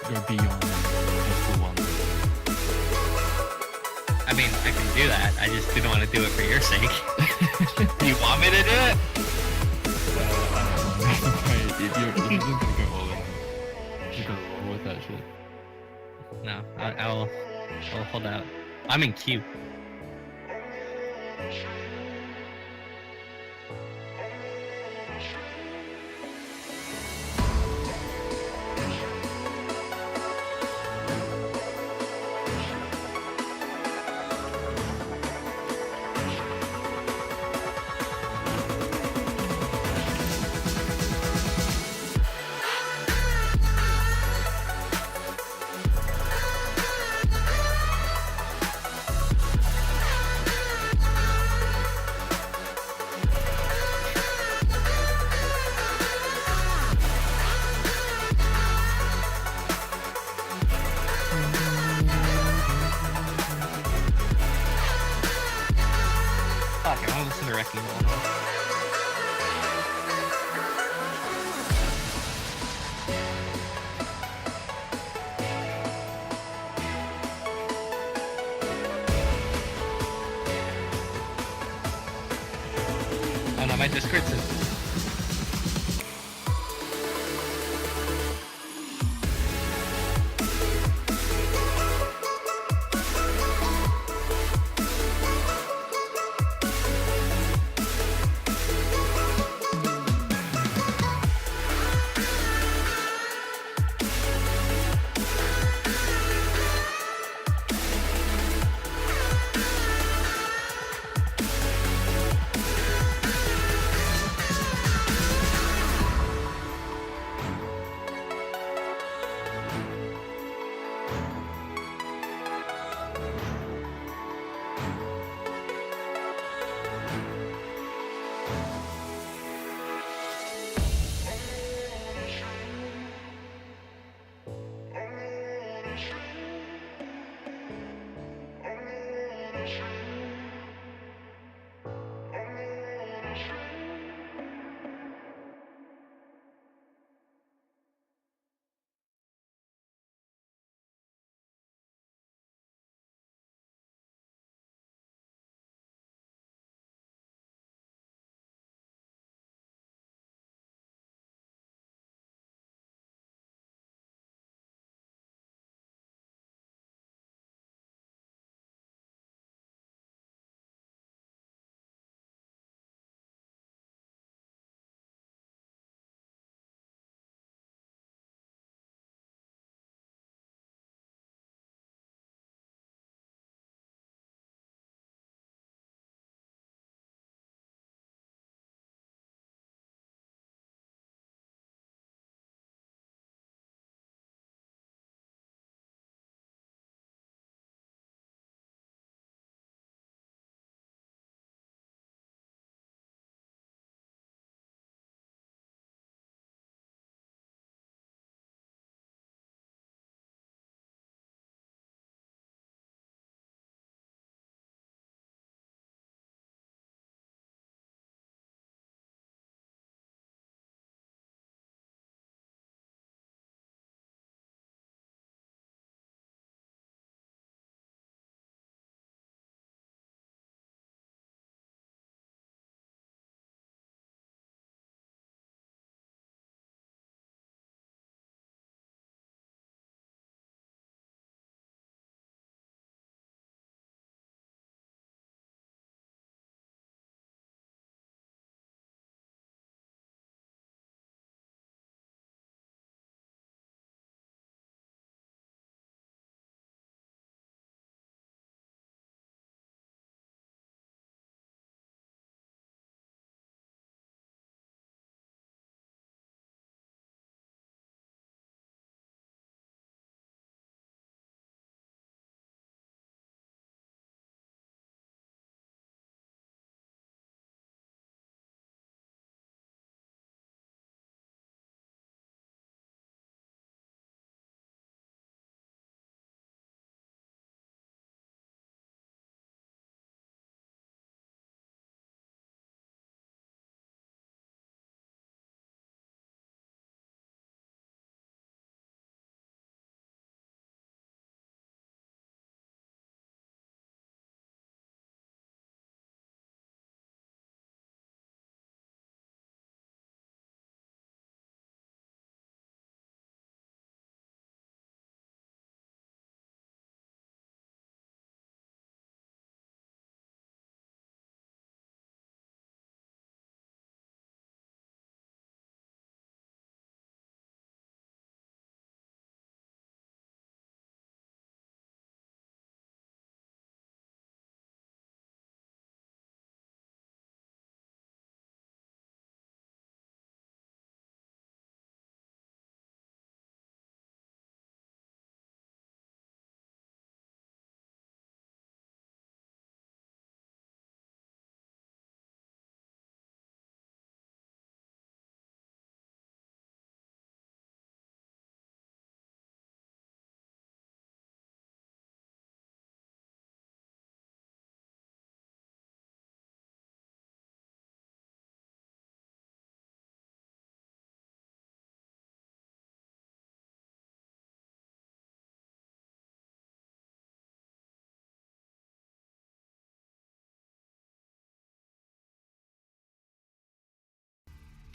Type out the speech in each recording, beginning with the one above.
You're beyond just the one. I mean, I can do that. I just didn't want to do it for your sake. You want me to do it? If you're just gonna go all in, you gotta roll with that shit. No, I'll hold out. I'm in queue. Fuck, I want to listen to Wrecking Ball. Oh no, my Discord says.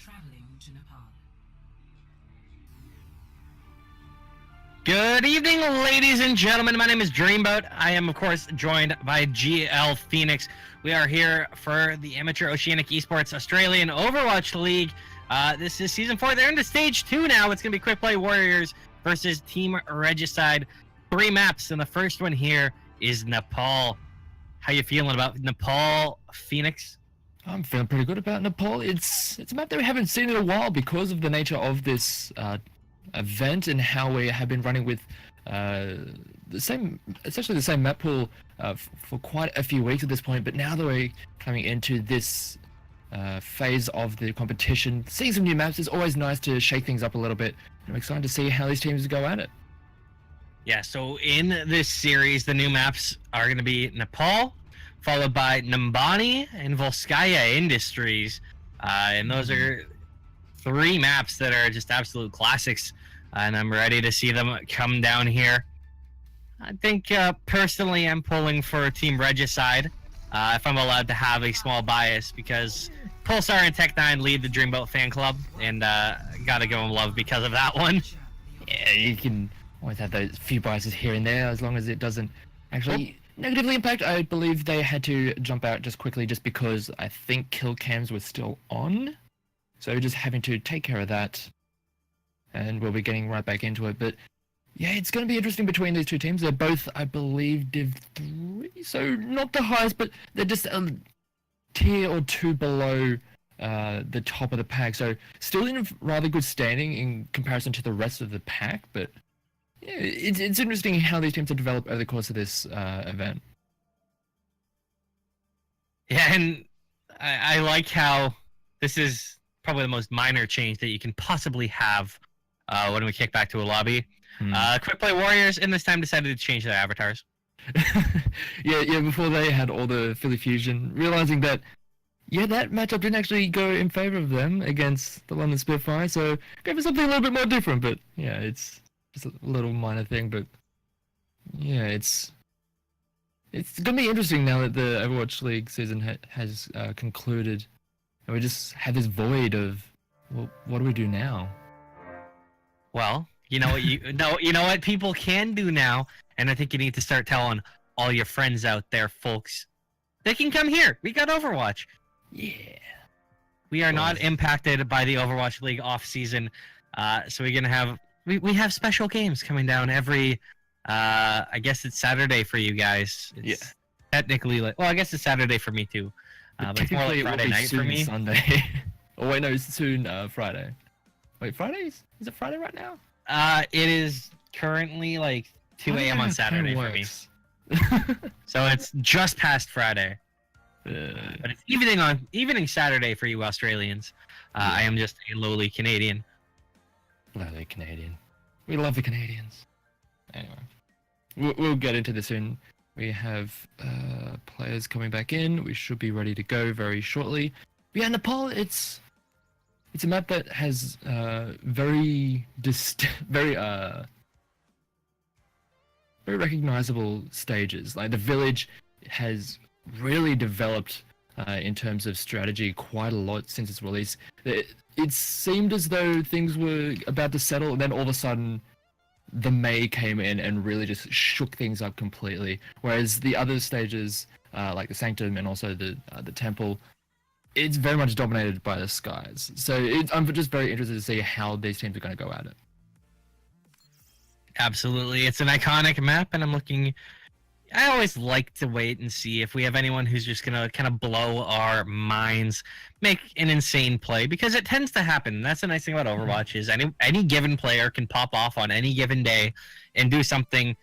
Traveling to Nepal. Good evening, ladies and gentlemen. My name is Dreamboat. I am, of course, joined by GL Phoenix. We are here for the Amateur Oceanic Esports Australian Overwatch League. This is Season 4. They're into Stage 2 now. It's going to be Quick Play Warriors versus Team Regicide. 3 maps, and the first one here is Nepal. How you feeling about Nepal, Phoenix? I'm feeling pretty good about Nepal. It's a map that we haven't seen in a while because of the nature of this event and how we have been running with essentially the same map pool for quite a few weeks at this point. But now that we're coming into this phase of the competition, seeing some new maps is always nice to shake things up a little bit. I'm excited to see how these teams go at it. Yeah, so in this series, the new maps are going to be Nepal, followed by Nambani and Volskaya Industries. And those are 3 maps that are just absolute classics. And I'm ready to see them come down here. I think, personally, I'm pulling for Team Regicide, if I'm allowed to have a small bias, because Pulsar and Tech9 lead the Dreamboat fan club, and gotta give them love because of that one. Yeah, you can always have those few biases here and there as long as it doesn't actually negatively impact. I believe they had to jump out just quickly just because I think kill cams were still on. So just having to take care of that. And we'll be getting right back into it. But yeah, it's going to be interesting between these two teams. They're both, I believe, Div 3. So not the highest, but they're just a tier or 2 below the top of the pack. So still in a rather good standing in comparison to the rest of the pack. But yeah, it's interesting how these teams have developed over the course of this event. Yeah, and I like how this is probably the most minor change that you can possibly have when we kick back to a lobby. Quick Play Warriors in this time decided to change their avatars. yeah, before they had all the Philly Fusion, realizing that, yeah, that matchup didn't actually go in favor of them against the London Spitfire, so go for something a little bit more different. But yeah, it's just a little minor thing, but yeah, it's gonna be interesting now that the Overwatch League season has concluded, and we just have this void of, well, what do we do now? Well, you know what you know what people can do now, and I think you need to start telling all your friends out there, folks. They can come here. We got Overwatch. Yeah. We are not impacted by the Overwatch League off season, so we're gonna have we have special games coming down every. I guess it's Saturday for you guys. It's technically like, well, I guess it's Saturday for me too, but it's more like Friday night for me. Sunday. Oh wait, no, it's soon Friday. Wait, Fridays? Is it Friday right now? It is currently like 2 a.m. on Saturday for me. So it's just past Friday. But it's evening Saturday for you Australians. I am just a lowly Canadian. Lowly Canadian. We love the Canadians. Anyway, we'll get into this soon. We have players coming back in. We should be ready to go very shortly. But yeah, Nepal, it's a map that has very recognizable stages. Like the village has really developed in terms of strategy quite a lot since its release. It seemed as though things were about to settle, and then all of a sudden the May came in and really just shook things up completely. Whereas the other stages, like the Sanctum and also the Temple, it's very much dominated by the skies. So I'm just very interested to see how these teams are going to go at it. Absolutely. It's an iconic map, and I always like to wait and see if we have anyone who's just going to kind of blow our minds, make an insane play, because it tends to happen. That's the nice thing about Overwatch is any given player can pop off on any given day and do something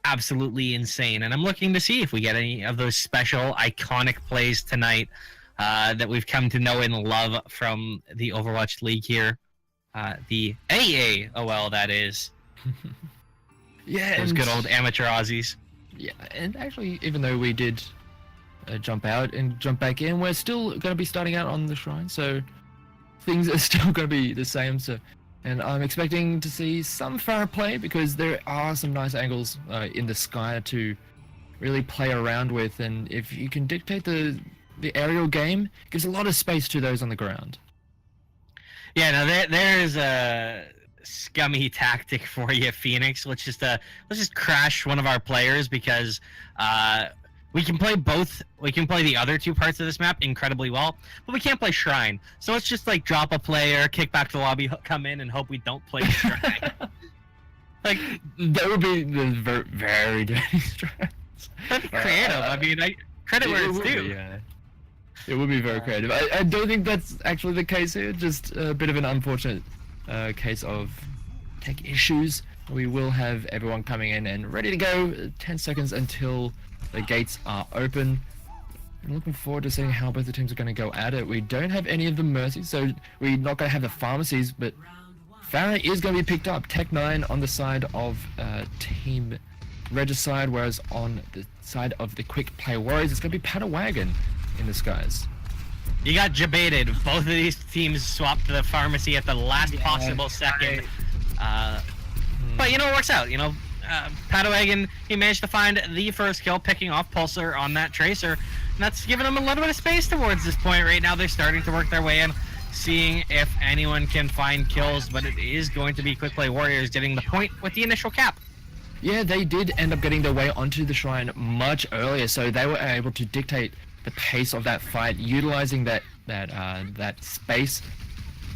absolutely insane. And I'm looking to see if we get any of those special, iconic plays tonight. That we've come to know and love from the Overwatch League here. The AAOL, that is. Yeah, those good old amateur Aussies. Yeah, and actually, even though we did jump out and jump back in, we're still going to be starting out on the Shrine, so things are still going to be the same. So, and I'm expecting to see some far play because there are some nice angles in the sky to really play around with, and if you can dictate the aerial game, it gives a lot of space to those on the ground. Yeah, no, there's a scummy tactic for you, Phoenix. Let's just crash one of our players because we can play both. We can play the other two parts of this map incredibly well, but we can't play Shrine. So let's just like drop a player, kick back to the lobby, come in, and hope we don't play Shrine. Like that would be the very, very dirty strats. That's creative. I mean, credit where it's due. Yeah. It would be very creative. I don't think that's actually the case here. Just a bit of an unfortunate case of tech issues. We will have everyone coming in and ready to go. 10 seconds until the gates are open. I'm looking forward to seeing how both the teams are going to go at it. We don't have any of the mercies, so we're not going to have the pharmacies, but Farah is going to be picked up. Tech 9 on the side of Team Regicide, whereas on the side of the Quick Play Warriors, it's going to be Padawagon in the skies. You got jebaited. Both of these teams swapped to the pharmacy at the last possible second. But you know, it works out. You know, Padawagon, he managed to find the first kill, picking off Pulsar on that Tracer. And that's giving them a little bit of space towards this point. Right now, they're starting to work their way in, seeing if anyone can find kills. But it is going to be Quick Play Warriors getting the point with the initial cap. Yeah, they did end up getting their way onto the Shrine much earlier, so they were able to dictate the pace of that fight, utilizing that space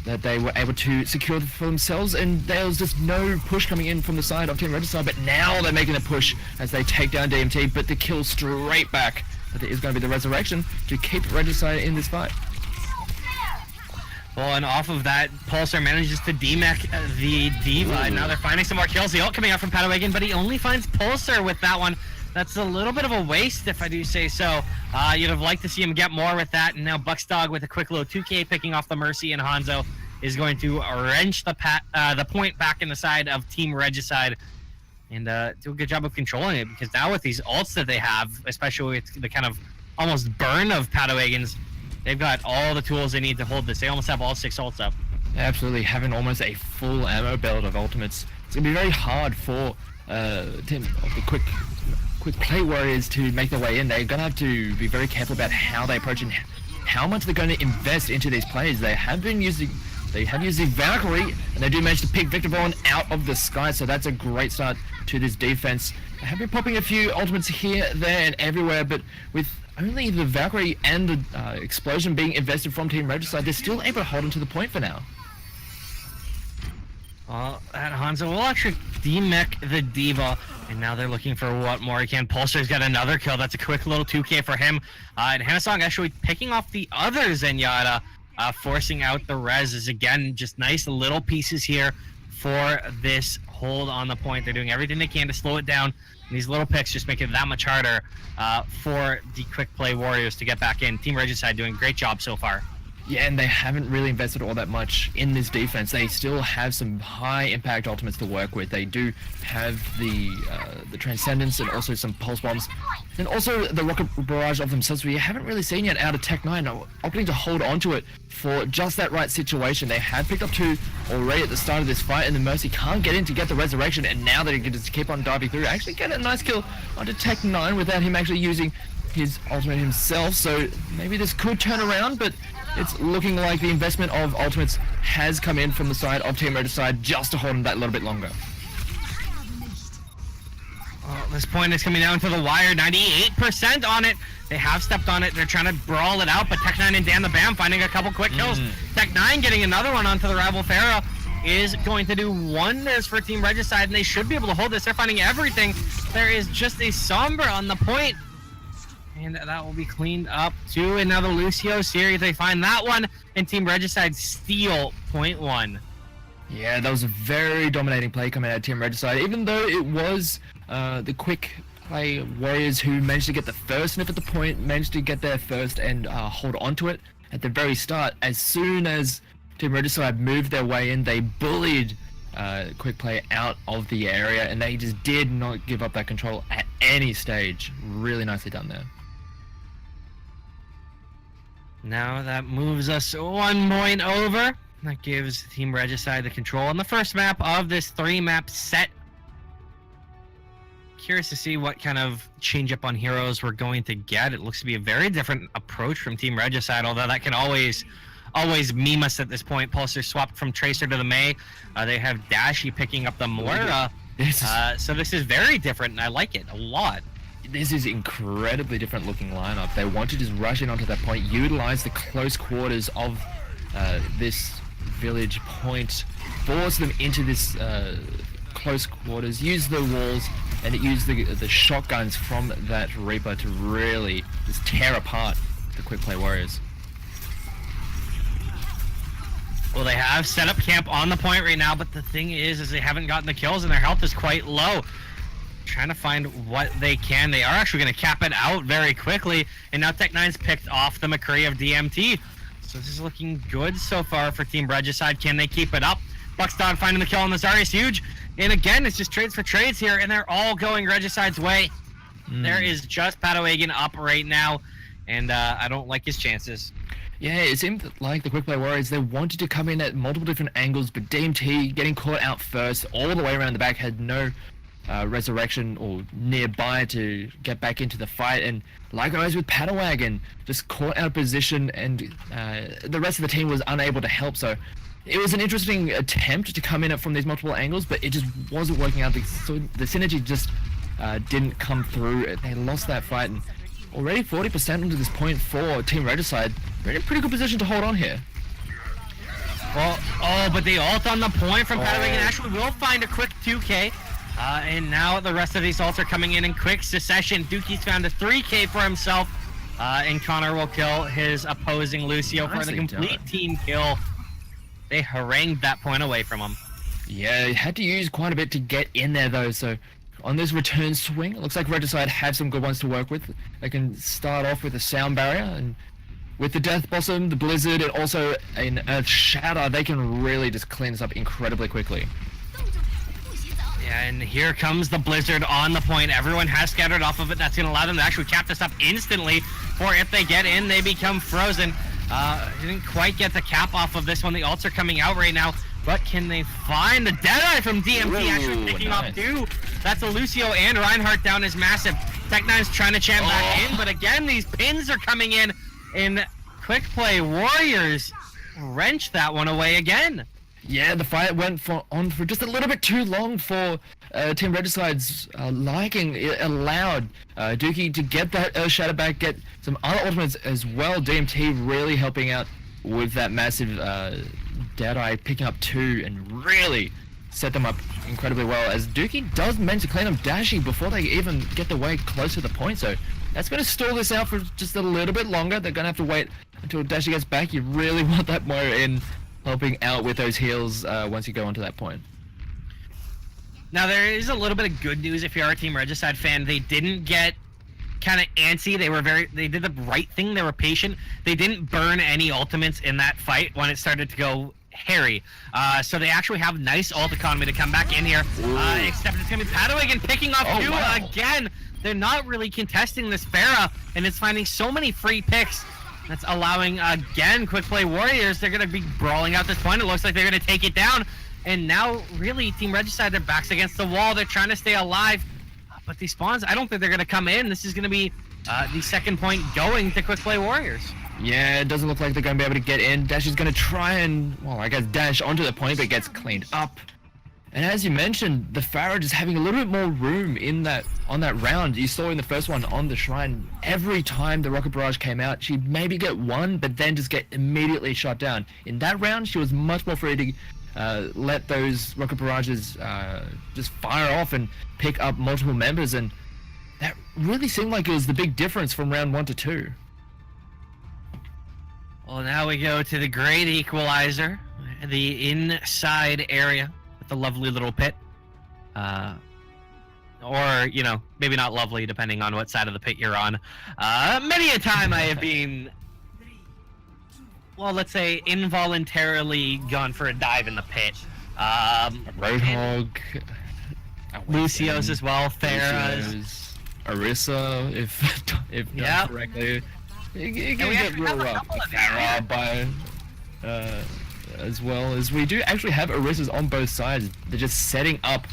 that they were able to secure for themselves, and there was just no push coming in from the side of Team Regicide, but now they're making a push as they take down DMT, but the kill straight back. But there is going to be the resurrection to keep Regicide in this fight. Well, and off of that, Pulsar manages to demech the Diva, and now they're finding some more kills. The ult coming out from Padawagon, but he only finds Pulsar with that one. That's a little bit of a waste, if I do say so. You'd have liked to see him get more with that, and now Bucksdog with a quick little 2K picking off the Mercy, and Hanzo is going to wrench the point back in the side of Team Regicide and do a good job of controlling it, because now with these ults that they have, especially with the kind of almost burn of Padawagon's, they've got all the tools they need to hold this. They almost have all 6 ults up. Absolutely, having almost a full ammo belt of ultimates. It's going to be very hard for Team of the Quick Play Warriors to make their way in. They're going to have to be very careful about how they approach and how much they're going to invest into these players. They have used the Valkyrie, and they do manage to pick Victor Vaughn out of the sky, so that's a great start to this defense. They have been popping a few ultimates here, there, and everywhere, but with only the Valkyrie and the explosion being invested from Team Regicide, they're still able to hold on to the point for now. Well, that Hanzo will actually demech the Diva, and now they're looking for what more he can. Pulsar's got another kill. That's a quick little 2K for him. And Hanasong actually picking off the other Zenyatta, forcing out the res. Is again just nice little pieces here for this hold on the point. They're doing everything they can to slow it down. And these little picks just make it that much harder for the Quick Play Warriors to get back in. Team Regicide doing a great job so far. Yeah, and they haven't really invested all that much in this defense. They still have some high impact ultimates to work with. They do have the Transcendence and also some Pulse Bombs. And also the Rocket Barrage of themselves, we haven't really seen yet out of Tech 9, opting to hold on to it for just that right situation. They had picked up 2 already at the start of this fight, and the Mercy can't get in to get the Resurrection, and now they can just keep on diving through. Actually get a nice kill onto Tech 9 without him actually using his ultimate himself, so maybe this could turn around, but it's looking like the investment of ultimates has come in from the side of Team Regicide just to hold him that little bit longer. This point is coming down to the wire. 98% on it. They have stepped on it. They're trying to brawl it out, but Tech 9 and Dan the Bam finding a couple quick kills. Tech 9 getting another one onto the rival Pharaoh is going to do wonders for Team Regicide, and they should be able to hold this. They're finding everything. There is just a Sombra on the point, and that will be cleaned up too. And now the Lucio series, they find that one, and Team Regicide steal point 1. Yeah, that was a very dominating play coming out of Team Regicide, even though it was the Quick Play Warriors who managed to get the first sniff at the point, managed to get there first and hold on to it at the very start. As soon as Team Regicide moved their way in, they bullied Quick Play out of the area, and they just did not give up that control at any stage. Really nicely done there. Now that moves us 1 point over. That gives Team Regicide the control on the first map of this 3-map set. Curious to see what kind of change up on heroes we're going to get. It looks to be a very different approach from Team Regicide, although that can always always meme us at this point. Pulsar swapped from Tracer to the Mei. They have Dashy picking up the Moira. So this is very different, and I like it a lot. This is incredibly different looking lineup. They want to just rush in onto that point, utilize the close quarters of this village point, force them into this close quarters, use the walls, and use the shotguns from that Reaper to really just tear apart the quick play warriors. Well, they have set up camp on the point right now, but the thing is they haven't gotten the kills and their health is quite low. Trying to find what they can. They are actually going to cap it out very quickly, and now Tech9's picked off the McCree of DMT. So this is looking good so far for Team Regicide. Can they keep it up? Buxton finding the kill on the Zarya huge. And again, it's just trades for trades here, and they're all going Regicide's way. There is just Padawagan up right now, and I don't like his chances. Yeah, it seemed like the quick play warriors, they wanted to come in at multiple different angles, but DMT getting caught out first, all the way around the back, had no resurrection or nearby to get back into the fight, and likewise with Padawagan, just caught out of position, and the rest of the team was unable to help. So it was an interesting attempt to come in from these multiple angles, but it just wasn't working out. So the synergy just didn't come through. They lost that fight, and already 40% into this point for Team Regicide. They're in a pretty good position to hold on here. Well, but they ult on the point from Padawagan. Actually will find a quick 2K. And now the rest of these ults are coming in quick succession. Dookie's found a 3K for himself. And Connor will kill his opposing Lucio for the complete team kill. They harangued that point away from him. Yeah, he had to use quite a bit to get in there though, so on this return swing, it looks like Regicide have some good ones to work with. They can start off with a sound barrier, and with the Death Blossom, the Blizzard, and also an Earth Shatter, they can really just clean this up incredibly quickly. Yeah, and here comes the Blizzard on the point. Everyone has scattered off of it. That's going to allow them to actually cap this up instantly, for if they get in, they become frozen. Didn't quite get the cap off of this one. The ults are coming out right now, but can they find the Deadeye from DMT actually picking up too? That's a Lucio and Reinhardt down is massive. Tech9's trying to champ back in, but again, these pins are coming in, and Quick Play Warriors wrench that one away again. Yeah, the fight went on for just a little bit too long for Team Regicide's liking. It allowed Dookie to get that Earth Shatter back, get some other ultimates as well. DMT really helping out with that massive Deadeye, picking up 2 and really set them up incredibly well, as Dookie does manage to clean up Dashy before they even get the way close to the point. So that's going to stall this out for just a little bit longer. They're going to have to wait until Dashy gets back. You really want that Moira in, helping out with those heals once you go onto that point. Now there is a little bit of good news if you're a Team Regicide fan. They didn't get kind of antsy. They did the right thing. They were patient. They didn't burn any ultimates in that fight when it started to go hairy. So they actually have nice ult economy to come back in here. Except it's gonna be Padawagan picking off two again. They're not really contesting this Pharah, and it's finding so many free picks. That's allowing, again, Quick Play Warriors. They're going to be brawling out this point. It looks like they're going to take it down. And now, really, Team Regicide, their backs against the wall. They're trying to stay alive. But these spawns, I don't think they're going to come in. This is going to be the second point going to Quick Play Warriors. Yeah, it doesn't look like they're going to be able to get in. Dash is going to try and, well, I guess dash onto the point, but gets cleaned up. And as you mentioned, the Pharah just having a little bit more room in that on that round. You saw in the first one on the shrine, every time the rocket barrage came out, she'd maybe get one, but then just get immediately shot down. In that round, she was much more free to let those rocket barrages just fire off and pick up multiple members, and that really seemed like it was the big difference from round 1 to 2. Well, now we go to the great equalizer, the inside area. The lovely little pit, or you know, maybe not lovely depending on what side of the pit you're on. Many a time I have been, well, let's say involuntarily gone for a dive in the pit. Roadhog, Lucio's as well, Pharah's, Orisa, if done correctly. It can get real rough. Pharah by as well, as we do actually have Orisas on both sides. They're just setting up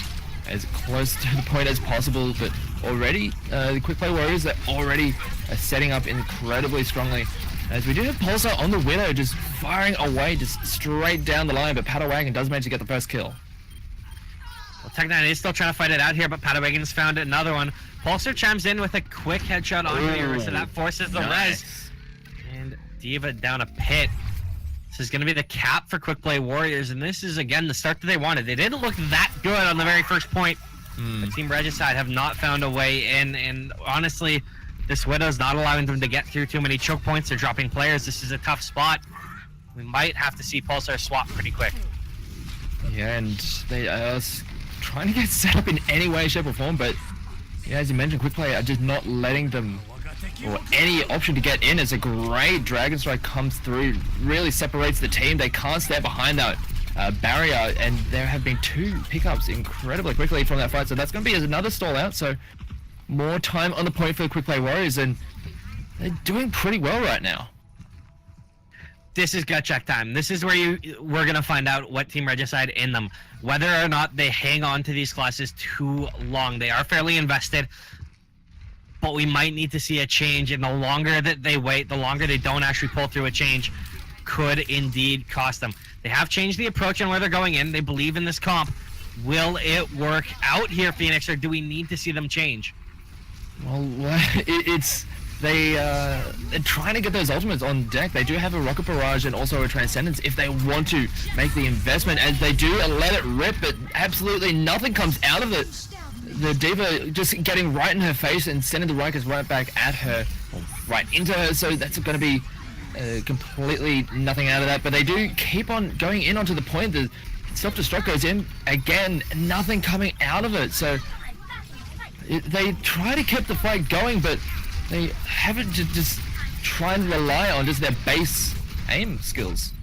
as close to the point as possible, but already the Quick Play Warriors are already setting up incredibly strongly, as we do have Pulsar on the Widow just firing away just straight down the line, but Padawagon does manage to get the first kill. Well, Tech9 is still trying to fight it out here, but Padawagon's found another one. Pulsar chimes in with a quick headshot onto the Orisa. That forces the res. And D.Va down a pit. This is going to be the cap for Quick Play Warriors, and this is, again, the start that they wanted. They didn't look that good on the very first point. But Team Regicide have not found a way in, and honestly, this Widow's not allowing them to get through too many choke points. They're dropping players. This is a tough spot. We might have to see Pulsar swap pretty quick. Yeah, and they are trying to get set up in any way, shape, or form, but yeah, as you mentioned, Quick Play are just not letting them, or any option to get in. As a great Dragon Strike comes through, really separates the team. They can't stay behind that barrier, and there have been 2 pickups incredibly quickly from that fight, so that's going to be another stall out. So more time on the point for the Quick Play Warriors, and they're doing pretty well right now. This is gut check time. This is where we're gonna find out what Team Regicide in them, whether or not they hang on to these classes too long. They are fairly invested, but we might need to see a change, and the longer that they wait, the longer they don't actually pull through a change could indeed cost them. They have changed the approach on where they're going in. They believe in this comp. Will it work out here, Phoenix, or do we need to see them change? Well, they're trying to get those ultimates on deck. They do have a Rocket Barrage and also a Transcendence if they want to make the investment, as they do let it rip, but absolutely nothing comes out of it. The D.Va just getting right in her face and sending the Rikers right back at her, or right into her, so that's going to be completely nothing out of that. But they do keep on going in onto the point. The self-destruct goes in, again, nothing coming out of it. So they try to keep the fight going, but they haven't to just try and rely on just their base aim skills.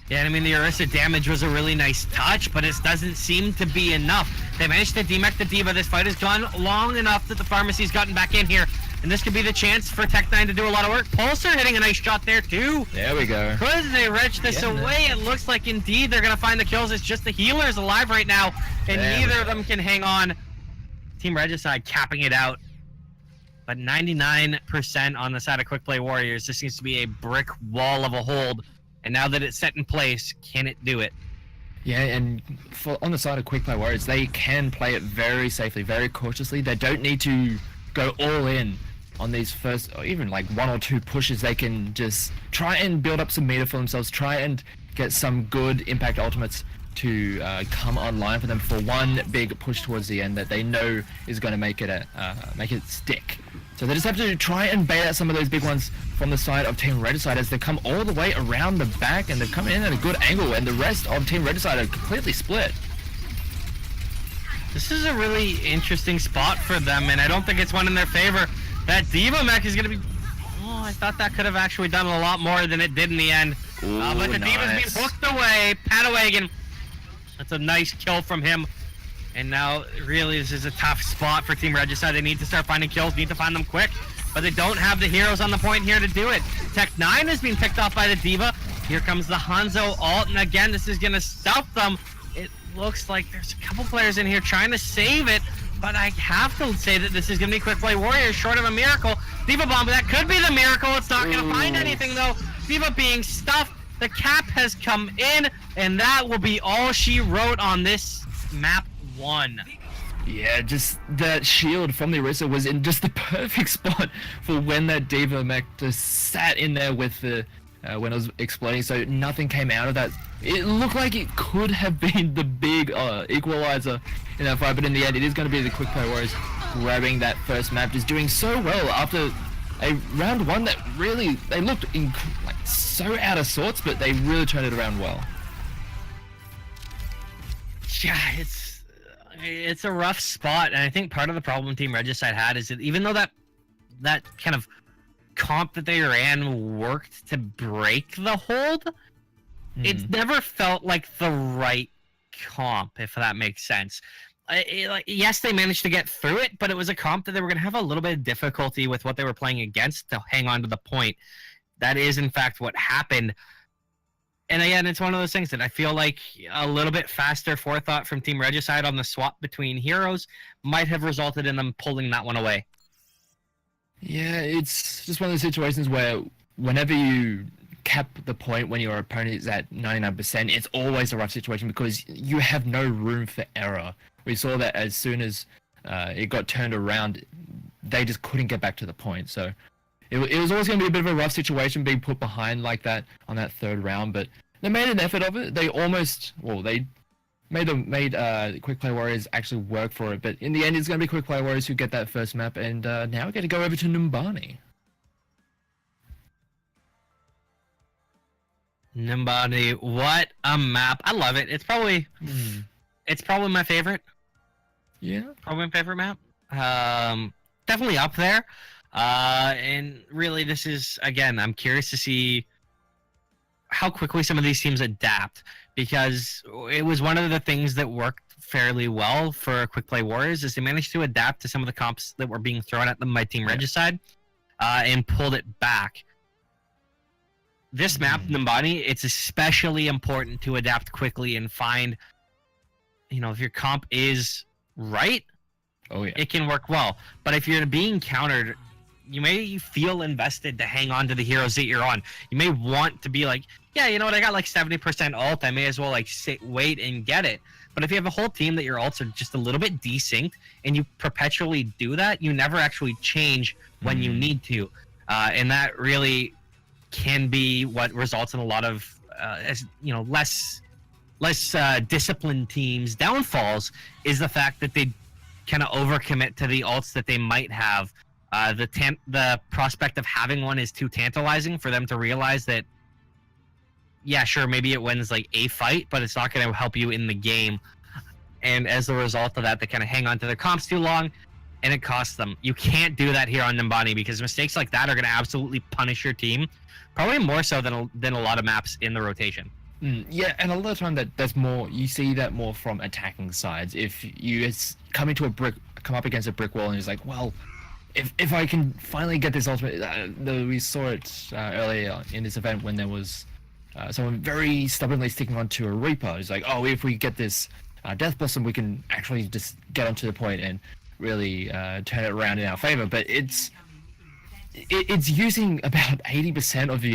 Yeah, and I mean, the Orisa damage was a really nice touch, but it doesn't seem to be enough. They managed to demech the D.Va. This fight has gone long enough that the Pharmacy's gotten back in here, and this could be the chance for Tech9 to do a lot of work. Pulsar hitting a nice shot there, too. There we go. Could they wrench this away? It looks like, indeed, they're going to find the kills. It's just the healers alive right now, and neither of them can hang on. Team Regicide capping it out. But 99% on the side of Quick Play Warriors. This seems to be a brick wall of a hold. And now that it's set in place, can it do it? Yeah, and on the side of Quick Play Warriors, they can play it very safely, very cautiously. They don't need to go all in on these first, or even like 1 or 2 pushes. They can just try and build up some meter for themselves, try and get some good impact ultimates to come online for them for one big push towards the end that they know is going to make it stick. So they just have to try and bait out some of those big ones from the side of Team Regicide as they come all the way around the back, and they're coming in at a good angle, and the rest of Team Regicide are completely split. This is a really interesting spot for them, and I don't think it's one in their favor. That D.Va mech is going to be... Oh, I thought that could have actually done a lot more than it did in the end. But the D.Va's being hooked away. Padawagon. That's a nice kill from him. And now, really, this is a tough spot for Team Regicide. They need to start finding kills, need to find them quick. But they don't have the heroes on the point here to do it. Tech9 is being picked off by the D.Va. Here comes the Hanzo ult, and again, this is going to stuff them. It looks like there's a couple players in here trying to save it, but I have to say that this is going to be Quick Play Warriors short of a miracle. D.Va bomb, but that could be the miracle. It's not going to find anything, though. D.Va being stuffed. The cap has come in, and that will be all she wrote on this map 1. Yeah, just that shield from the Orisa was in just the perfect spot for when that D.Va mech just sat in there with the when it was exploding, so nothing came out of that. It looked like it could have been the big equalizer in that fight, but in the end it is going to be the Quick Play Warriors grabbing that first map, just doing so well after a round 1 that really, they looked so out of sorts, but they really turned it around well. Yeah, it's a rough spot, and I think part of the problem Team Regicide had is that even though that kind of comp that they ran worked to break the hold, it never felt like the right comp, if that makes sense. Yes, they managed to get through it, but it was a comp that they were going to have a little bit of difficulty with what they were playing against to hang on to the point. That is, in fact, what happened. And again, it's one of those things that I feel like a little bit faster forethought from Team Regicide on the swap between heroes might have resulted in them pulling that one away. Yeah, it's just one of those situations where whenever you cap the point when your opponent is at 99%, it's always a rough situation because you have no room for error. We saw that as soon as it got turned around, they just couldn't get back to the point. So it was always going to be a bit of a rough situation being put behind like that on that third round, but they made an effort of it. They made Quick Play Warriors actually work for it, but in the end it's going to be Quick Play Warriors who get that first map, and now we get to go over to Numbani. Numbani, what a map. I love it. It's probably my favorite. Yeah. Probably my favorite map. Definitely up there. And really this is, again, I'm curious to see how quickly some of these teams adapt, because it was one of the things that worked fairly well for Quick Play Warriors is they managed to adapt to some of the comps that were being thrown at them by Team Regicide, and pulled it back. This map, Numbani, it's especially important to adapt quickly and find, if your comp is right, it can work well. But if you're being countered, you may feel invested to hang on to the heroes that you're on. You may want to be like, yeah, you know what, I got like 70% ult, I may as well like wait and get it. But if you have a whole team that your ults are just a little bit desynced and you perpetually do that, you never actually change when you need to. And that really can be what results in a lot of less disciplined teams' downfalls, is the fact that they kind of overcommit to the ults that they might have. The prospect of having one is too tantalizing for them to realize that, yeah, sure, maybe it wins like a fight, but it's not going to help you in the game. And as a result of that, they kind of hang on to their comps too long, and it costs them. You can't do that here on Numbani, because mistakes like that are going to absolutely punish your team, probably more so than a lot of maps in the rotation. Yeah, and a lot of time that's more, you see that more from attacking sides. If you come up against a brick wall and it's like, well, if I can finally get this ultimate, we saw it earlier in this event when there was someone very stubbornly sticking onto a Reaper. It's like, oh, if we get this Death Blossom, we can actually just get onto the point and really turn it around in our favor. But it's using about 80% of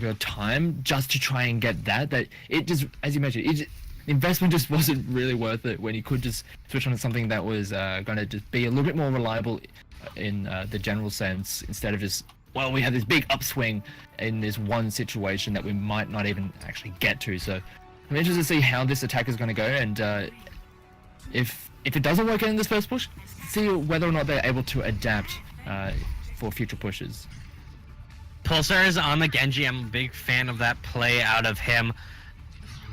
your time just to try and get that it just, as you mentioned, the investment just wasn't really worth it when you could just switch on to something that was going to just be a little bit more reliable in the general sense, instead of just, well, we have this big upswing in this one situation that we might not even actually get to. So I'm interested to see how this attack is going to go, and if it doesn't work out in this first push, see whether or not they're able to adapt for future pushes. Pulsar is on the Genji. I'm a big fan of that play out of him.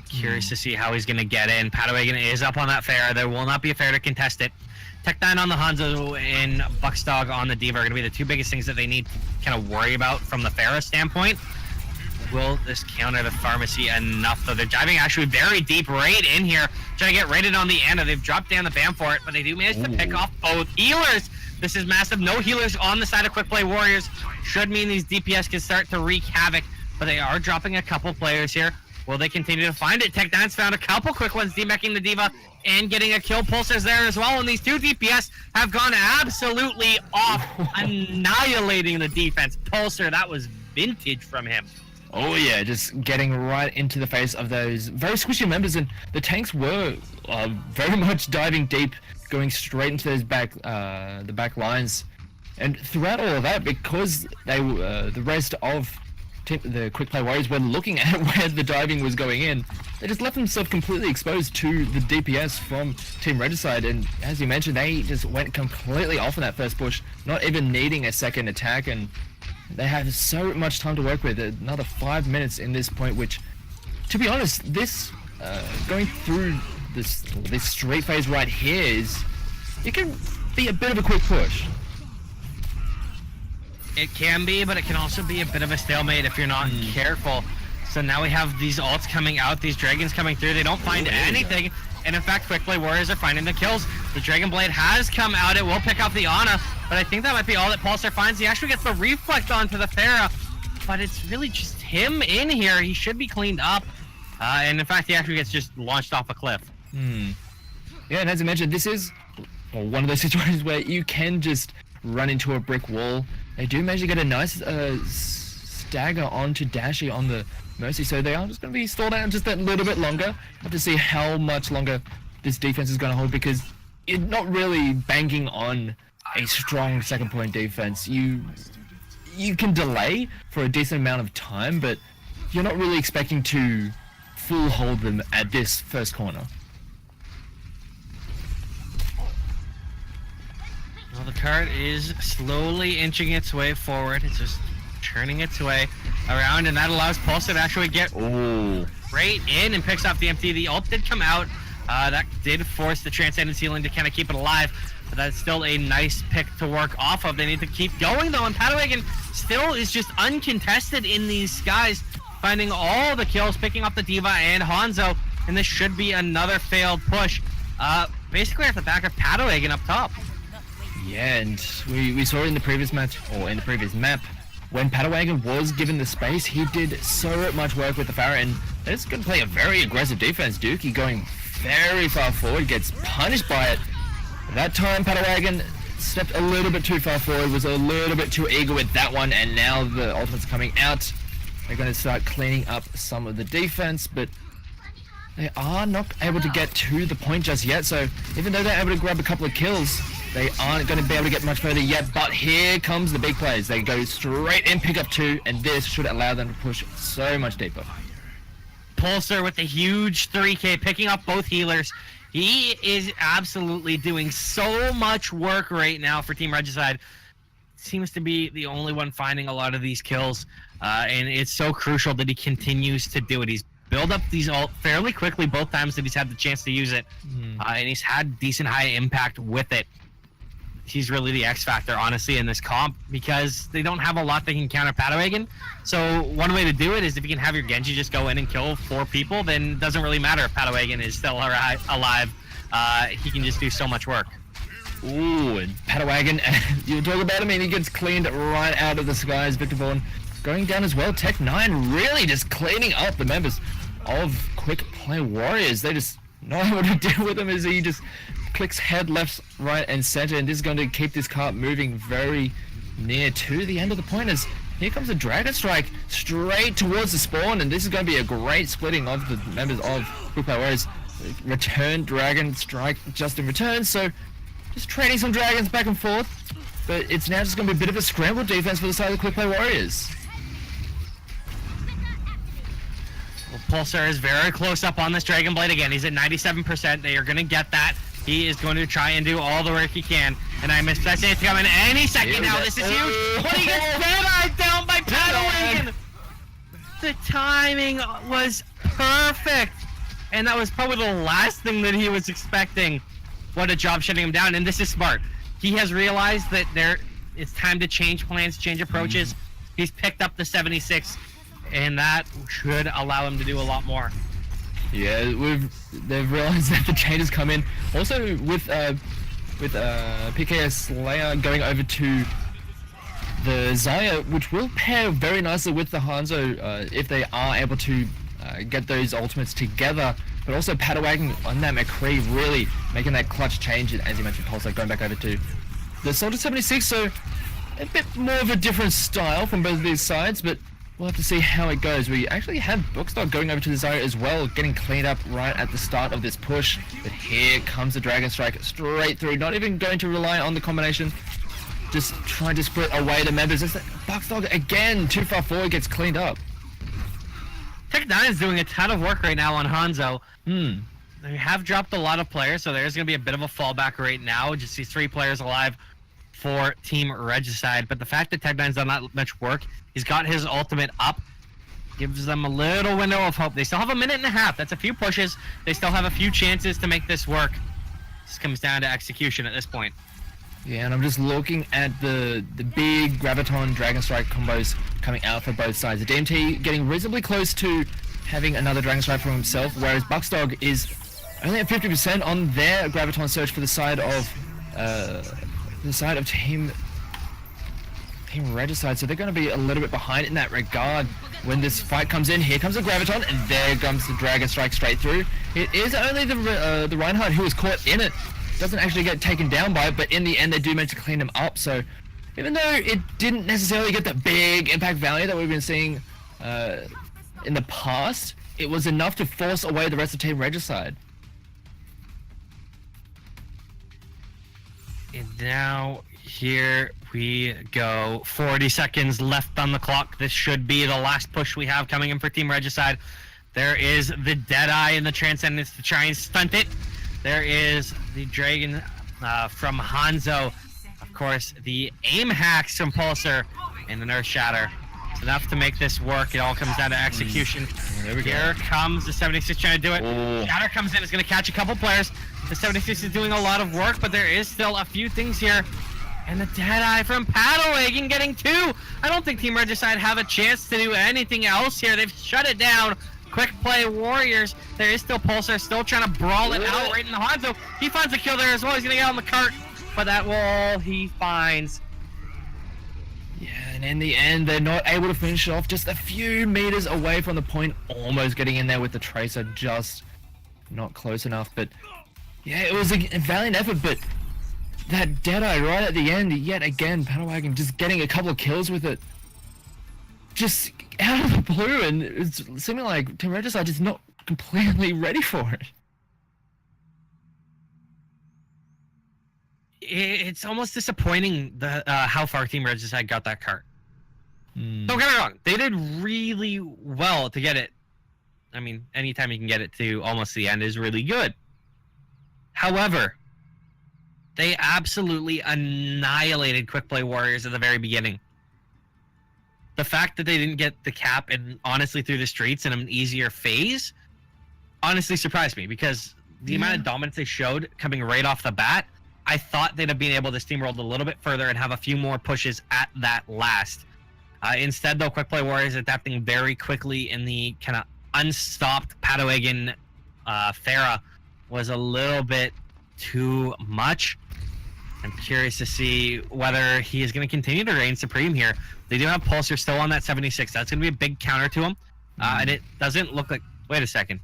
Curious to see how he's going to get in. Padawagon is up on that Pharah. There will not be a Pharah to contest it. Tech9 on the Hanzo and Bucksdog on the D.Va are going to be the two biggest things that they need to kind of worry about from the Pharah standpoint. Will this counter the Pharmacy enough, though? They're diving actually very deep right in here, trying to get rated on the Ana. They've dropped down the ban for it, but they do manage to pick off both healers. This is massive. No healers on the side of Quick Play Warriors. Should mean these DPS can start to wreak havoc, but they are dropping a couple players here. Will they continue to find it? Tech9's found a couple quick ones, demecking the D.Va and getting a kill. Pulsar's there as well, and these two DPS have gone absolutely off, annihilating the defense. Pulsar, that was vintage from him. Oh yeah, just getting right into the face of those very squishy members, and the tanks were very much diving deep, going straight into those the back lines. And throughout all of that, because they the rest of the Quick Play Warriors were looking at where the diving was going in, they just left themselves completely exposed to the DPS from Team Regicide. And as you mentioned, they just went completely off in that first push, not even needing a second attack, and they have so much time to work with. Another 5 minutes in this point, which, to be honest, this going through this straight phase right here it can be a bit of a quick push. It can be, but it can also be a bit of a stalemate if you're not careful. So now we have these ults coming out, these dragons coming through. They don't find anything. And in fact, Quick Play Warriors are finding the kills. The Dragon Blade has come out. It will pick off the Ana, but I think that might be all that Pulsar finds. He actually gets the reflect onto the Pharah, but it's really just him in here. He should be cleaned up. And in fact, he actually gets just launched off a cliff. Yeah, and as I mentioned, this is one of those situations where you can just run into a brick wall. They do manage to get a nice dagger onto Dashi on the Mercy, so they are just going to be stalled out just that little bit longer. Have to see how much longer this defense is going to hold, because you're not really banking on a strong second point defense. You can delay for a decent amount of time, but you're not really expecting to full hold them at this first corner. Well, the cart is slowly inching its way forward. It's just turning its way around, and that allows Pulsar to actually get right in and picks off the empty. The ult did come out. That did force the Transcendent Ceiling to kind of keep it alive, but that's still a nice pick to work off of. They need to keep going, though, and Padawagon still is just uncontested in these skies, finding all the kills, picking up the D.Va and Hanzo, and this should be another failed push. Basically at the back of Padawagon up top. Yeah, and we saw in the previous match, or in the previous map, when Padawagon was given the space, he did so much work with the Pharah, and it's going to play a very aggressive defense. Dookie going very far forward, gets punished by it. That time, Padawagon stepped a little bit too far forward, was a little bit too eager with that one, and now the ultimate's coming out. They're going to start cleaning up some of the defense, but they are not able to get to the point just yet, so even though they're able to grab a couple of kills, they aren't going to be able to get much further yet. But here comes the big plays. They go straight in, pick up 2, and this should allow them to push so much deeper. Pulsar with a huge 3K, picking up both healers. He is absolutely doing so much work right now for Team Regicide. Seems to be the only one finding a lot of these kills, and it's so crucial that he continues to do it. He's built up these ult fairly quickly both times that he's had the chance to use it, and he's had decent high impact with it. He's really the X factor, honestly, in this comp, because they don't have a lot that can counter Padawagon. So one way to do it is if you can have your Genji just go in and kill 4 people, then it doesn't really matter if Padawagon is still alive. He can just do so much work. Ooh, and Padawagon, you talk about him, and he gets cleaned right out of the skies. Victor Vaughn going down as well. Tech 9 really just cleaning up the members of Quick Play Warriors. They just not able to deal with him as he just clicks head left, right, and center, and this is going to keep this cart moving very near to the end of the pointers. Here comes a Dragon Strike straight towards the spawn, and this is going to be a great splitting of the members of Quick Play Warriors. Return Dragon Strike just in return, so just trading some dragons back and forth, but it's now just going to be a bit of a scramble defense for the side of the Quick Play Warriors. Well, Pulsar is very close up on this Dragon Blade again. He's at 97%. They are going to get that. He is going to try and do all the work he can, and I'm expecting it to come in any second now. This is huge. But he gets dead-eyed down by Padawagon. The timing was perfect, and that was probably the last thing that he was expecting. What a job shutting him down, and this is smart. He has realized that it's time to change plans, change approaches. He's picked up the 76, and that should allow him to do a lot more. Yeah, they've realized that the changes come in. Also with PKS Slayer going over to the Xayah, which will pair very nicely with the Hanzo if they are able to get those ultimates together. But also Padawagon on that McCree really making that clutch change, as you mentioned, Pulsar going back over to the Soldier 76. So a bit more of a different style from both of these sides, but we'll have to see how it goes. We actually had Bookstock going over to the Xayah as well, getting cleaned up right at the start of this push. But here comes the Dragon Strike straight through, not even going to rely on the combination, just trying to split away the members. Bookstock again, too far forward, gets cleaned up. Tech 9 is doing a ton of work right now on Hanzo. They have dropped a lot of players, so there's going to be a bit of a fallback right now. Just see 3 players alive for Team Regicide, but the fact that Tech 9's done that much work, he's got his ultimate up, gives them a little window of hope. They still have a minute and a half. That's a few pushes. They still have a few chances to make this work. This comes down to execution at this point. Yeah, and I'm just looking at the big Graviton Dragon Strike combos coming out for both sides. The DMT getting reasonably close to having another Dragon Strike for himself, whereas Buckstog is only at 50% on their Graviton search for the side of Team Regicide, so they're going to be a little bit behind in that regard when this fight comes in. Here comes the Graviton, and there comes the Dragon Strike straight through. It is only the Reinhardt who is caught in it. Doesn't actually get taken down by it, but in the end they do manage to clean him up, so even though it didn't necessarily get the big impact value that we've been seeing in the past, it was enough to force away the rest of Team Regicide. And now here we go. 40 seconds left on the clock. This should be the last push we have coming in for Team Regicide. There is the Deadeye and the Transcendence to try and stunt it. There is the Dragon from Hanzo. Of course, the aim hacks from Pulsar and the Nerf Shatter. It's enough to make this work. It all comes down to execution. There we go. Here comes the 76 trying to do it. Oh. Shatter comes in, is going to catch a couple players. The 76 is doing a lot of work, but there is still a few things here. And the Deadeye from Paddlewagon getting 2. I don't think Team Regicide have a chance to do anything else here. They've shut it down. Quick play Warriors. There is still Pulsar still trying to brawl it out right in the Hanzo. He finds a kill there as well. He's going to get on the cart, but that wall he finds. Yeah, and in the end, they're not able to finish it off. Just a few meters away from the point, almost getting in there with the Tracer, just not close enough. But yeah, it was a valiant effort, but that Deadeye right at the end, yet again, Paddlewagon just getting a couple of kills with it. Just out of the blue, and it's seeming like Team Regicide is not completely ready for it. It's almost disappointing the how far Team Regicide got that cart. Don't get me wrong, they did really well to get it. I mean, anytime you can get it to almost the end is really good. However, they absolutely annihilated Quick Play Warriors at the very beginning. The fact that they didn't get the cap and honestly through the streets in an easier phase honestly surprised me, because the amount of dominance they showed coming right off the bat, I thought they'd have been able to steamroll a little bit further and have a few more pushes at that last. Instead, though, Quick Play Warriors adapting very quickly in the kind of unstopped Paddlewagon Pharah was a little bit too much. I'm curious to see whether he is going to continue to reign supreme here. They do have Pulsar still on that 76. That's going to be a big counter to him. And it doesn't look like... Wait a second.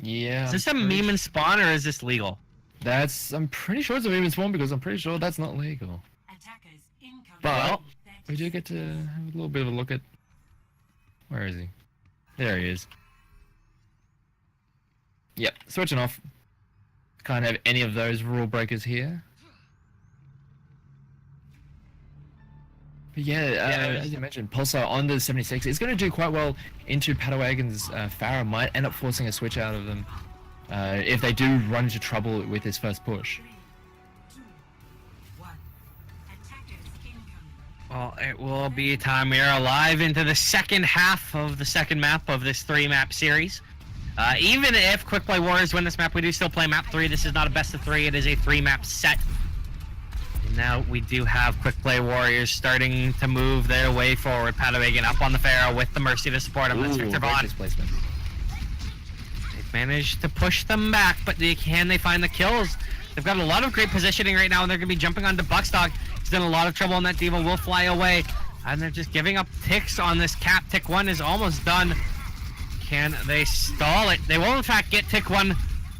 Yeah. Is this a meme and spawn, or is this legal? I'm pretty sure it's a meme and spawn, because I'm pretty sure that's not legal. But we do get to have a little bit of a look at... Where is he? There he is. Yep, switching off. Can't have any of those rule breakers here. But yeah, as you mentioned, Pulsar on the 76 is going to do quite well into Paddlewagon's Pharah. Might end up forcing a switch out of them if they do run into trouble with his first push. Well, it will be time. We are live into the second half of the second map of this 3-map series. Even if Quick Play Warriors win this map, we do still play map 3. This is not a best of 3. It is a 3-map set. And now we do have Quick Play Warriors starting to move their way forward. Paddlewagon up on the Pharah with the Mercy to support him. That's Victor Vaughn. They've managed to push them back, but can they find the kills? They've got a lot of great positioning right now, and they're going to be jumping onto Buckstock. He's done a lot of trouble, and that Diva will fly away. And they're just giving up ticks on this cap. Tick 1 is almost done. Can they stall it? They will, in fact, get Tick 1.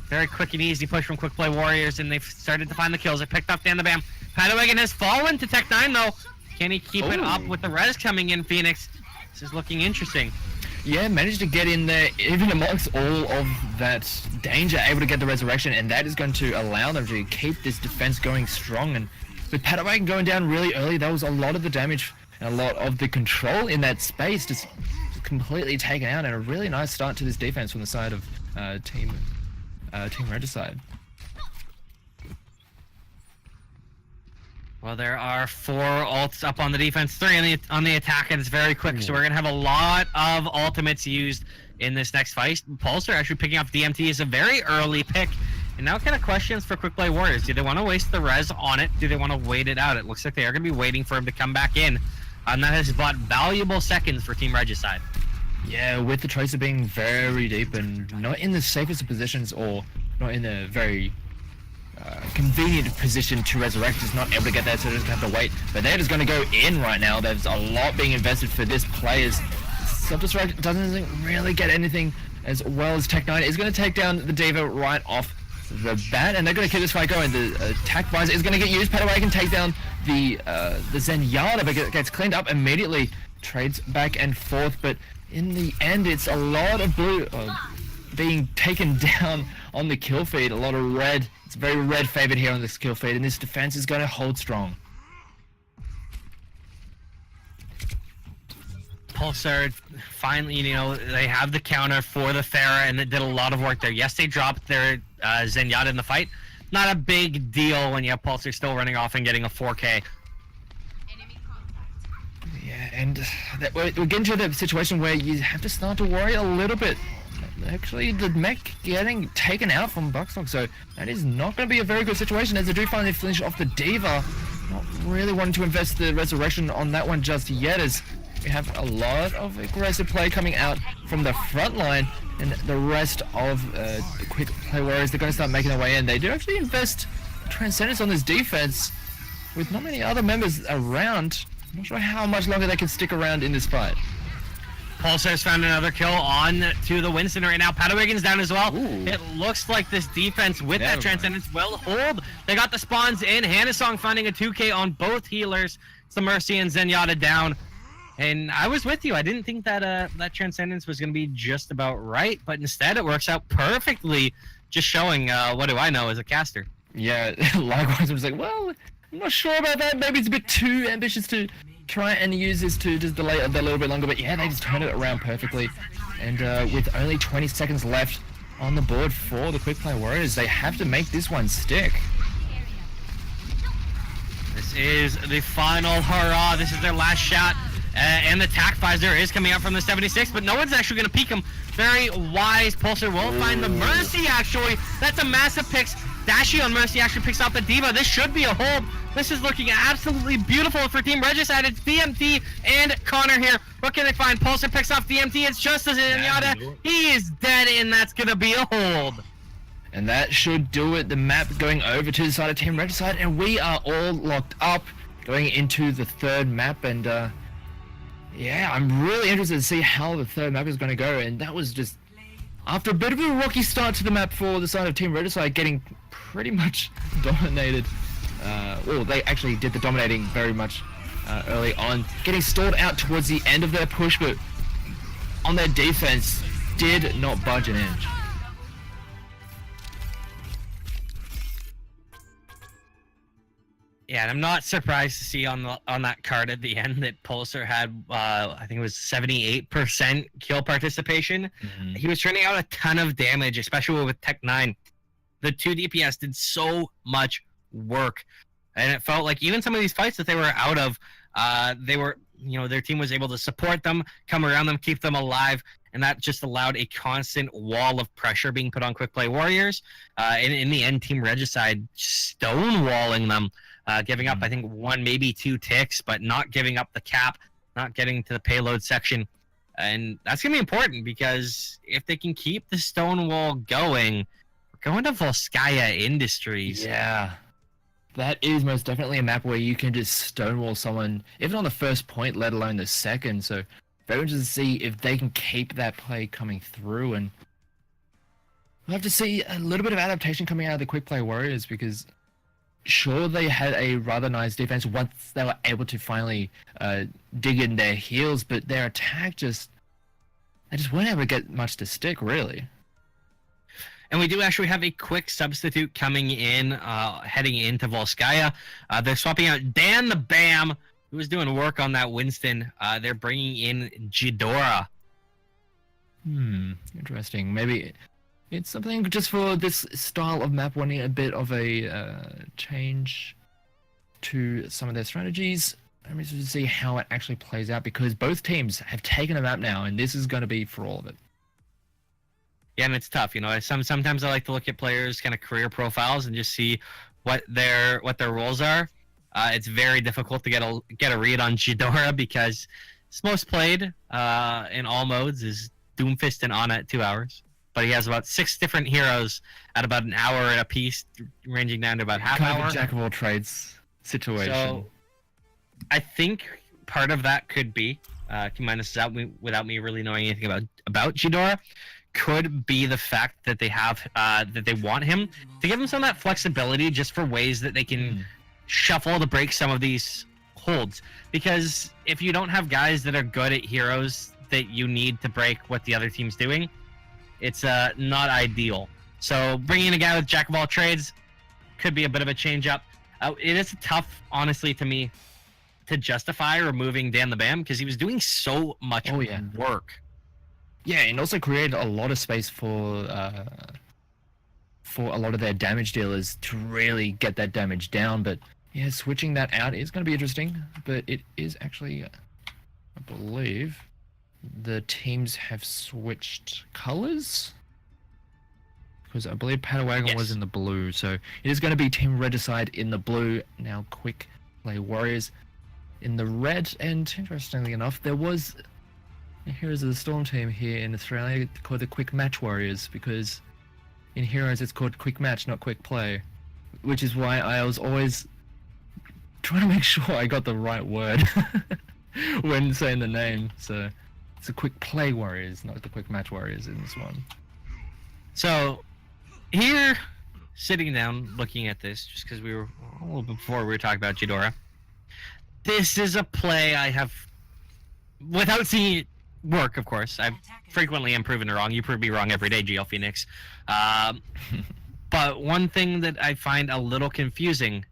Very quick and easy push from Quick Play Warriors, and they've started to find the kills. They picked up Dan the Bam. Paddlewagon has fallen to Tech 9, though. Can he keep it up with the res coming in, Phoenix? This is looking interesting. Yeah, managed to get in there, even amongst all of that danger, able to get the resurrection, and that is going to allow them to keep this defense going strong. And with Paddlewagon going down really early, that was a lot of the damage and a lot of the control in that space just completely taken out, and a really nice start to this defense from the side of Team Regicide. Well, there are 4 ults up on the defense, 3 on the attack, and it's very quick. So we're going to have a lot of ultimates used in this next fight. Pulsar actually picking up DMT is a very early pick. And now kind of questions for Quick Play Warriors. Do they want to waste the res on it? Do they want to wait it out? It looks like they are going to be waiting for him to come back in. And that has bought valuable seconds for Team Regicide. Yeah, with the Tracer being very deep and not in the safest of positions, or not in a very convenient position to resurrect, is not able to get there, so they're just going to have to wait. But they're just going to go in right now. There's a lot being invested for this players. Self-destruct doesn't really get anything, as well as Tech 9 is going to take down the Diva right off the bat, and they're going to keep this fight going. The attack visor is going to get used. Paddlewagon take down the Zenyatta, but gets cleaned up immediately. Trades back and forth, but in the end, it's a lot of blue being taken down on the kill feed. A lot of red. It's very red favored here on this kill feed, and this defense is going to hold strong. Pulsar finally, you know, they have the counter for the Pharah, and it did a lot of work there. Yes, they dropped their Zenyatta in the fight. Not a big deal when you have Pulsar still running off and getting a 4K. Yeah, and we're getting to the situation where you have to start to worry a little bit. Actually, the mech getting taken out from Buckstock, so that is not going to be a very good situation as they do finally finish off the Diva. Not really wanting to invest the Resurrection on that one just yet, as we have a lot of aggressive play coming out from the front line, and the rest of the quick play warriors, they're going to start making their way in. They do actually invest Transcendence on this defense with not many other members around. I'm not sure how much longer they can stick around in this fight. Pulsar's found another kill on to the Winston right now. Padawagon's down as well. Ooh. It looks like this defense with that Transcendence will hold. They got the spawns in. Hanasong finding a 2K on both healers. It's the Mercy and Zenyatta down. And I was with you. I didn't think that that Transcendence was going to be just about right, but instead it works out perfectly, just showing what do I know as a caster. Yeah, likewise I was like, well, I'm not sure about that. Maybe it's a bit too ambitious to try and use this to just delay it a little bit longer, but yeah, they just turned it around perfectly. And with only 20 seconds left on the board for the Quick Play Warriors, they have to make this one stick. This is the final hurrah. This is their last shot. And the Tac Visor is coming out from the 76, but no one's actually going to peek him. Very wise. Pulsar will find the Mercy, actually. That's a massive pick. Dashi on Mercy actually picks out the Diva. This should be a hold. This is looking absolutely beautiful for Team Regicide. It's DMT and Connor here. What can they find? Pulsar picks off DMT. It's just as Zenyatta. He is dead, and that's going to be a hold. And that should do it. The map going over to the side of Team Regicide, and we are all locked up going into the third map. And yeah, I'm really interested to see how the third map is going to go. And that was just after a bit of a rocky start to the map for the side of Team Regicide, getting pretty much dominated. Well, they actually did the dominating very much early on, getting stalled out towards the end of their push, but on their defense did not budge an inch. Yeah, and I'm not surprised to see on that card at the end that Pulsar had, I think it was 78% kill participation. Mm-hmm. He was turning out a ton of damage, especially with Tech 9. The 2 DPS did so much work, and it felt like even some of these fights that they were out of, they were, you know, their team was able to support them, come around them, keep them alive, and that just allowed a constant wall of pressure being put on Quick Play Warriors. And in the end, Team Regicide stonewalling them. Giving up, I think, 1, maybe 2 ticks, but not giving up the cap, not getting to the payload section. And that's going to be important, because if they can keep the Stonewall going, we're going to Volskaya Industries. Yeah. That is most definitely a map where you can just stonewall someone, even on the first point, let alone the second. So very interested to see if they can keep that play coming through. And we'll have to see a little bit of adaptation coming out of the Quick Play Warriors, because sure, they had a rather nice defense once they were able to finally dig in their heels, but their attack they just weren't able to get much to stick, really. And we do actually have a quick substitute coming in, heading into Volskaya. They're swapping out Dan the Bam, who was doing work on that Winston. They're bringing in Ghidorah. Interesting. Maybe it's something just for this style of map, wanting a bit of a change to some of their strategies. I'm interested to see how it actually plays out, because both teams have taken a map now, and this is going to be for all of it. Yeah, and it's tough, you know. Sometimes I like to look at players' kind of career profiles and just see what their roles are. It's very difficult to get a read on Ghidorah, because his most played in all modes is Doomfist and Ana at 2 hours. But he has about 6 different heroes at about an hour a piece, ranging down to about half kind hour. of a jack of all trades situation. So I think part of that could be, combine this out without me really knowing anything about Ghidorah, could be the fact that they have that they want him to give him some of that flexibility, just for ways that they can shuffle to break some of these holds. Because if you don't have guys that are good at heroes that you need to break what the other team's doing, it's not ideal. So bringing in a guy with jack of all trades could be a bit of a change up. It is tough, honestly, to me, to justify removing Dan the Bam because he was doing so much work. Yeah, and also created a lot of space for a lot of their damage dealers to really get that damage down. But yeah, switching that out is going to be interesting. But it is actually, I believe, the teams have switched colors. Because I believe Padawagon was in the blue, so it is going to be Team Regicide in the blue. Now Quick Play Warriors in the red, and interestingly enough, there was Heroes of the Storm team here in Australia called the Quick Match Warriors, because in Heroes it's called Quick Match, not Quick Play, which is why I was always trying to make sure I got the right word when saying the name. So it's the Quick Play Warriors, not the Quick Match Warriors in this one. So here, sitting down, looking at this, just because we were a little bit before we were talking about Ghidorah, this is a play I have, without seeing it work, of course. I frequently am proven wrong. You prove me wrong every day, GL Phoenix. But one thing that I find a little confusing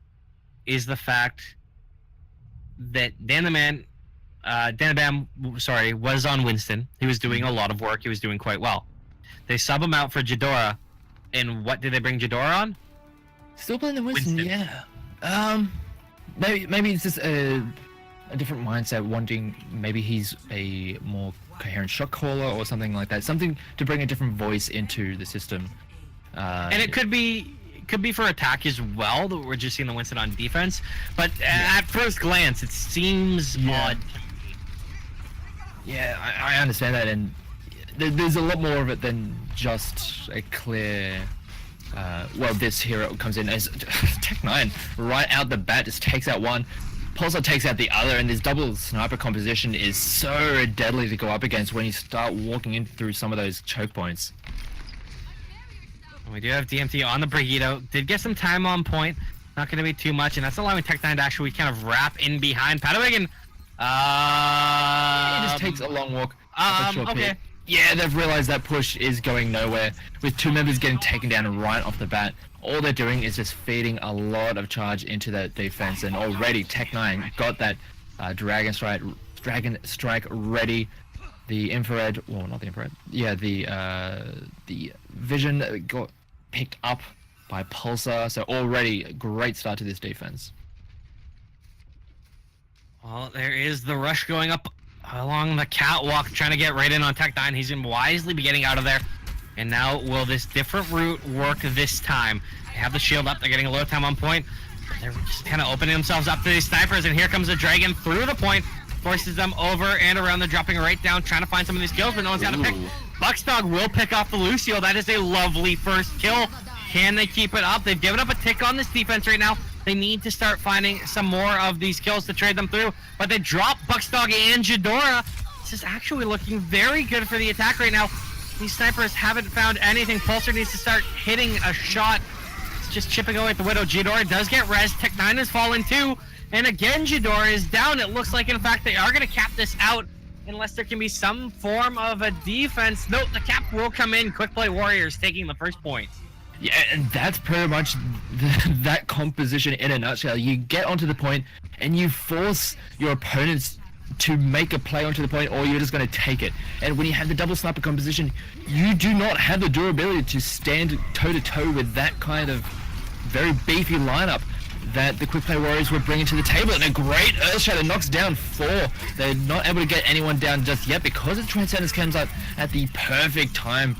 is the fact that Dan the Bam, was on Winston. He was doing a lot of work. He was doing quite well. They sub him out for Ghidorah, and what did they bring Ghidorah on? Still playing the Winston, yeah. Maybe it's just a different mindset, wanting maybe he's a more coherent shot caller or something like that, something to bring a different voice into the system. And it could be for attack as well, that we're just seeing the Winston on defense. But at first glance, it seems odd. Yeah, I understand that, and there's a lot more of it than just a clear. This hero comes in as Tech9 right out the bat, just takes out one. Pulsar takes out the other, and this double sniper composition is so deadly to go up against when you start walking in through some of those choke points. We do have DMT on the Brigido. Did get some time on point. Not going to be too much, and that's allowing Tech9 to actually kind of wrap in behind Padawagon. It just takes a long walk. Okay. Yeah, they've realized that push is going nowhere. With two members getting taken down right off the bat, all they're doing is just feeding a lot of charge into that defense, and already Tech9 got that Dragon Strike ready. The infrared, well, not the infrared. Yeah, the vision got picked up by Pulsar, so already a great start to this defense. Well, there is the rush going up along the catwalk, trying to get right in on Tech9. He's going to wisely be getting out of there. And now, will this different route work this time? They have the shield up. They're getting a low time on point. They're just kind of opening themselves up to these snipers. And here comes the Dragon through the point. Forces them over and around. They're dropping right down, trying to find some of these kills, but no one's got to pick. Bucksdog will pick off the Lucio. That is a lovely first kill. Can they keep it up? They've given up a tick on this defense right now. They need to start finding some more of these kills to trade them through. But they drop Bucksdog and Ghidorah. This is actually looking very good for the attack right now. These snipers haven't found anything. Pulsar needs to start hitting a shot. It's just chipping away at the Widow. Ghidorah does get res. Tech9 has fallen too. And again, Ghidorah is down. It looks like, in fact, they are going to cap this out unless there can be some form of a defense. Note, the cap will come in. Quick Play Warriors taking the first point. Yeah, and that's pretty much that composition in a nutshell. You get onto the point, and you force your opponents to make a play onto the point, or you're just going to take it. And when you have the double sniper composition, you do not have the durability to stand toe-to-toe with that kind of very beefy lineup that the Quick Play Warriors were bringing to the table. And a great Earthshatter knocks down 4. They're not able to get anyone down just yet because the Transcendence comes up at the perfect time.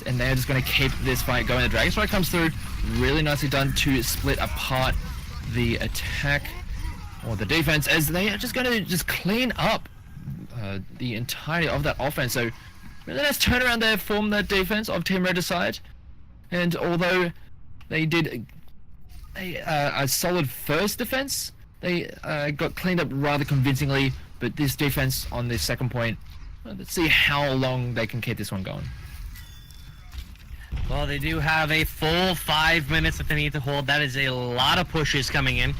And they're just going to keep this fight going. The Dragon Strike comes through, really nicely done to split apart the attack or the defense, as they are just going to just clean up the entirety of that offense. So really nice turnaround there from that defense of Team Regicide. And although they did a solid first defense, they got cleaned up rather convincingly. But this defense on this second point, let's see how long they can keep this one going. Well, they do have a full 5 minutes that they need to hold. That is a lot of pushes coming in.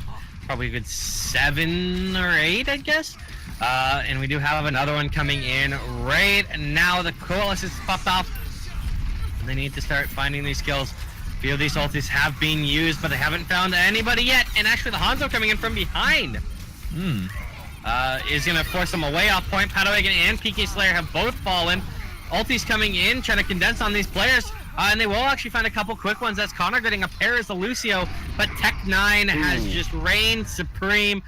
probably a good 7 or 8, I guess. And we do have another one coming in right now. The Coalesce has popped off. They need to start finding these kills. A few of these ultis have been used, but they haven't found anybody yet. And actually, the Hanzo coming in from behind is going to force them away off point. Padawagon and PK Slayer have both fallen. Ultis coming in, trying to condense on these players. And they will actually find a couple quick ones. That's Connor getting a pair as the Lucio, but Tech9 has just reigned supreme.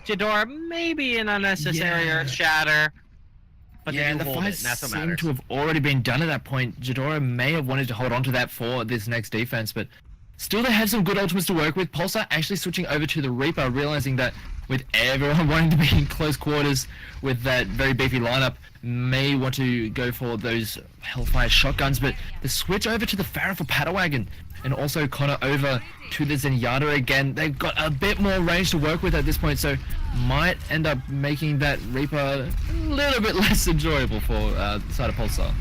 Jador, maybe an unnecessary Earth Shatter. But yeah, the fight seemed to have already been done at that point. Jadora may have wanted to hold on to that for this next defense, but still they have some good ultimates to work with. Pulsar actually switching over to the Reaper, realizing that with everyone wanting to be in close quarters with that very beefy lineup, may want to go for those Hellfire shotguns, but the switch over to the Pharah for Padawagon, and also Connor over to the Zenyatta again. They've got a bit more range to work with at this point, so might end up making that Reaper a little bit less enjoyable for the side of Pulsar.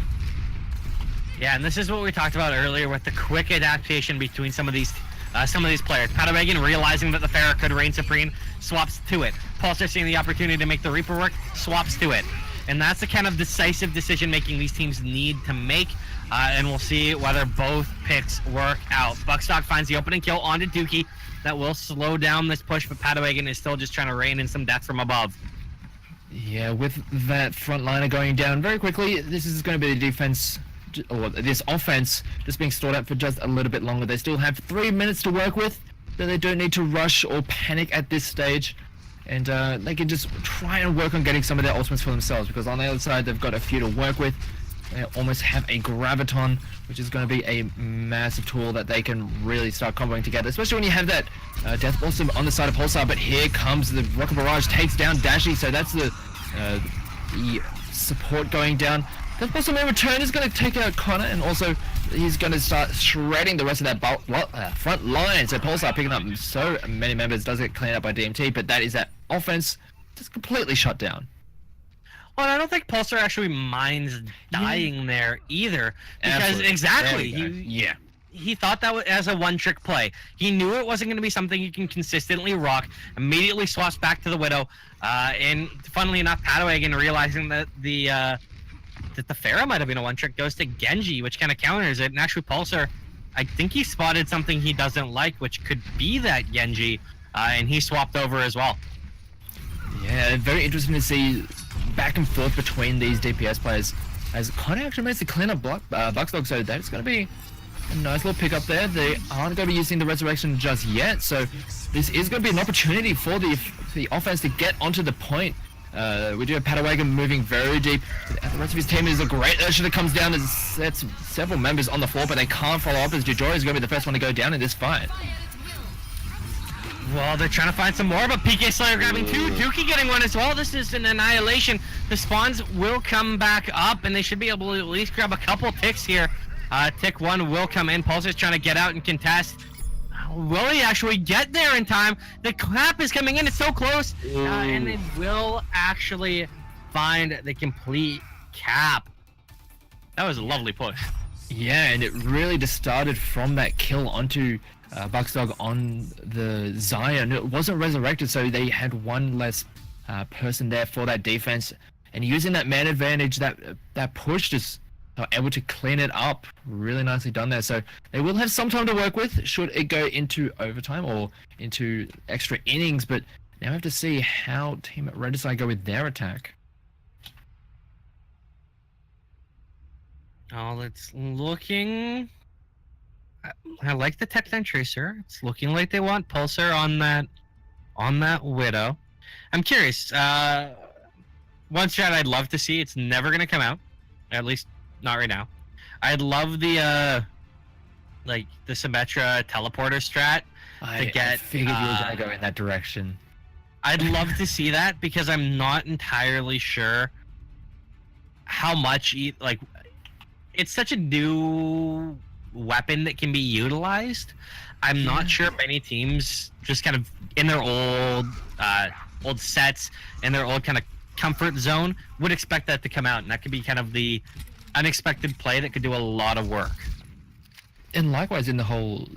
Yeah, and this is what we talked about earlier with the quick adaptation between some of these players. Padawagon realizing that the Pharah could reign supreme, swaps to it. Pulsar seeing the opportunity to make the Reaper work, swaps to it. And that's the kind of decisive decision making these teams need to make. And we'll see whether both picks work out. Buckstock finds the opening kill onto Dookie. That will slow down this push, but Padawagon is still just trying to rain in some death from above. Yeah, with that frontliner going down very quickly, this is going to be the defense, or this offense, just being stored up for just a little bit longer. They still have 3 minutes to work with, so they don't need to rush or panic at this stage. And they can just try and work on getting some of their ultimates for themselves, because on the other side, they've got a few to work with. They almost have a Graviton, which is going to be a massive tool that they can really start comboing together, especially when you have that Death Blossom on the side of Pulsar. But here comes the Rocket Barrage, takes down Dashi, so that's the support going down. Death Blossom in return is going to take out Connor, and also he's going to start shredding the rest of that front line. So Pulsar picking up so many members, does get cleaned up by DMT, but that is that offense just completely shut down. Well, I don't think Pulsar actually minds dying there either, because Absolutely. exactly, he thought that was as a one-trick play. He knew it wasn't going to be something you can consistently rock. Immediately swaps back to the Widow, and funnily enough, Padawagon realizing that the Pharah might have been a one-trick goes to Genji, which kind of counters it. And actually, Pulsar, I think he spotted something he doesn't like, which could be that Genji, and he swapped over as well. Yeah, very interesting to see back and forth between these DPS players, as Connor actually managed to clean up Buckstock, so that's going to be a nice little pick up there. They aren't going to be using the Resurrection just yet, so this is going to be an opportunity for the offense to get onto the point. We do have Padawagon moving very deep. The rest of his team is a great Ursula that comes down and sets several members on the floor, but they can't follow up, as Jujori is going to be the first one to go down in this fight. Well, they're trying to find some more, but PK Slayer grabbing two. Dookie getting one as well. This is an annihilation. The spawns will come back up, and they should be able to at least grab a couple ticks here. Tick one will come in. Pulsar's trying to get out and contest. Will he actually get there in time? The clap is coming in. It's so close. And they will actually find the complete cap. That was a lovely push. Yeah, and it really just started from that kill onto Buckstock on the Zion. It wasn't resurrected, so they had one less person there for that defense. And using that man advantage, that push, just able to clean it up. Really nicely done there. So they will have some time to work with should it go into overtime or into extra innings. But now we have to see how Team Regicide go with their attack. Oh, it's looking... I like the Tech9 Tracer. It's looking like they want Pulsar on that Widow. I'm curious. One strat I'd love to see. It's never gonna come out, at least not right now. I'd love the Symmetra teleporter strat I figured you were gonna go in that direction. I'd love to see that, because I'm not entirely sure how much it's such a new weapon that can be utilized. I'm not sure many teams, just kind of in their old sets, in their old kind of comfort zone, would expect that to come out, and that could be kind of the unexpected play that could do a lot of work. And likewise in the whole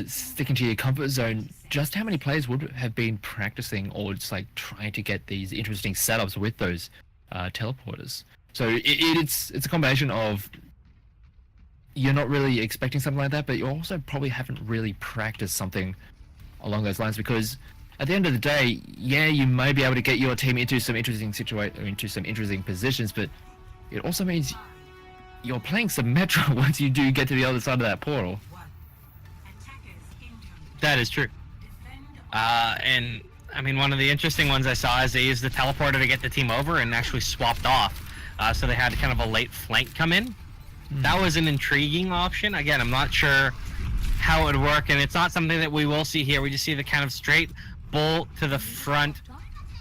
sticking to your comfort zone, just how many players would have been practicing or just like trying to get these interesting setups with those teleporters? So it's a combination of you're not really expecting something like that, but you also probably haven't really practiced something along those lines, because at the end of the day, yeah, you may be able to get your team into some interesting into some interesting positions, but it also means you're playing Symmetra once you do get to the other side of that portal. That is true. And I mean, one of the interesting ones I saw is they used the teleporter to get the team over and actually swapped off. So they had kind of a late flank come in. That was an intriguing option. Again, I'm not sure how it would work, and it's not something that we will see here. We just see the kind of straight bull to the front.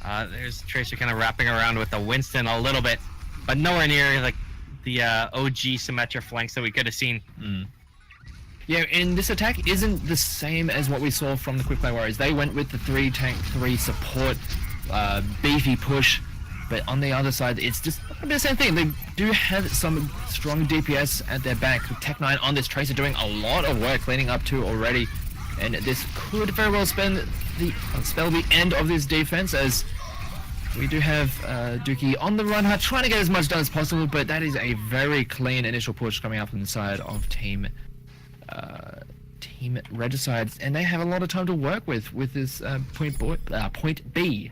There's Tracer kind of wrapping around with the Winston a little bit, but nowhere near like the OG Symmetra flanks that we could have seen. Yeah, and this attack isn't the same as what we saw from the Quick Play Warriors. They went with the 3 tank, 3 support, beefy push, but on the other side, it's just the same thing. They do have some strong DPS at their back. Tech9 on this Tracer doing a lot of work leading up to already, and this could very well spell the end of this defense, as we do have Dookie on the run hard, trying to get as much done as possible, but that is a very clean initial push coming out from the side of Team Regicide, and they have a lot of time to work with this point B.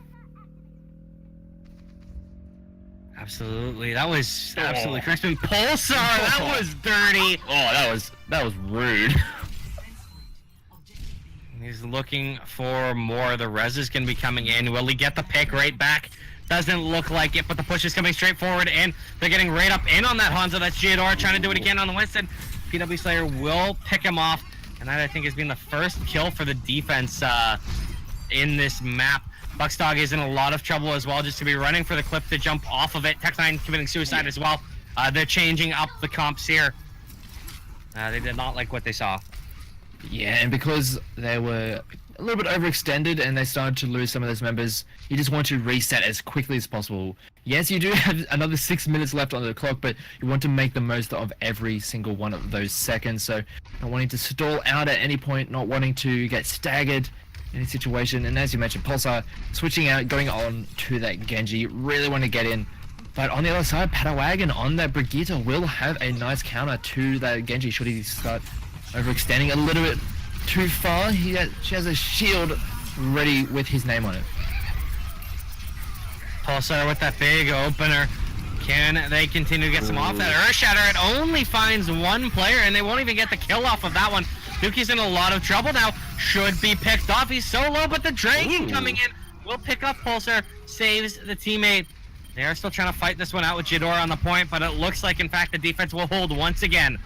Absolutely, that was absolutely correct. Pulsar, that was dirty. Oh, that was rude. He's looking for more. The res is going to be coming in. Will he get the pick right back? Doesn't look like it, but the push is coming straight forward, and they're getting right up in on that Hanzo. That's Giador trying to do it again on the Winston. PW Slayer will pick him off, and that I think has been the first kill for the defense in this map. Bucksdog is in a lot of trouble as well, just to be running for the cliff to jump off of it. Tech9 committing suicide as well. They're changing up the comps here. They did not like what they saw. Yeah, and because they were a little bit overextended and they started to lose some of those members, you just want to reset as quickly as possible. Yes, you do have another 6 minutes left on the clock, but you want to make the most of every single one of those seconds. So not wanting to stall out at any point, not wanting to get staggered in any situation. And as you mentioned, Pulsar switching out, going on to that Genji, really want to get in. But on the other side, Padawagon on that Brigitte will have a nice counter to that Genji should he start overextending a little bit too far. She has a shield ready with his name on it. Pulsar with that big opener. Can they continue to get some off that Earth Shatter? It only finds one player, and they won't even get the kill off of that one. Dookie's in a lot of trouble now. Should be picked off. He's so low, but the Dragon coming in will pick up Pulsar, saves the teammate. They are still trying to fight this one out with Jador on the point, but it looks like, in fact, the defense will hold once again.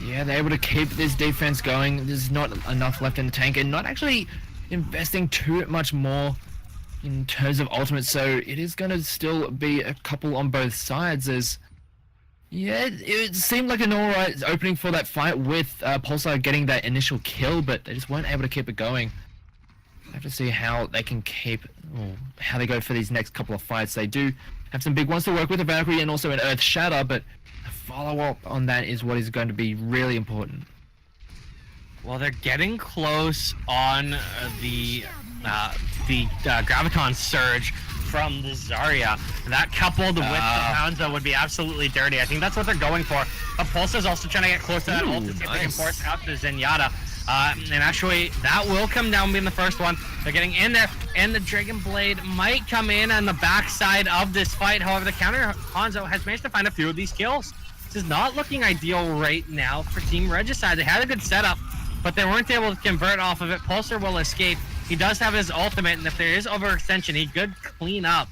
Yeah, they're able to keep this defense going. There's not enough left in the tank, and not actually investing too much more in terms of ultimates, so it is going to still be a couple on both sides. As yeah, it seemed like an alright opening for that fight with Pulsar getting that initial kill, but they just weren't able to keep it going. I have to see how they can keep, how they go for these next couple of fights. They do have some big ones to work with, a Valkyrie and also an Earth Shatter, but a follow-up on that is what is going to be really important. Well, they're getting close on the Graviton Surge from the Zarya. That coupled with the Hanzo would be absolutely dirty. I think that's what they're going for. But Pulsar's also trying to get close to that ult to see if they can force out the Zenyatta. And actually, that will come down being the first one. They're getting in there, and the Dragon Blade might come in on the backside of this fight. However, the counter Hanzo has managed to find a few of these kills. This is not looking ideal right now for Team Regicide. They had a good setup, but they weren't able to convert off of it. Pulsar will escape. He does have his ultimate, and if there is overextension, he could clean up.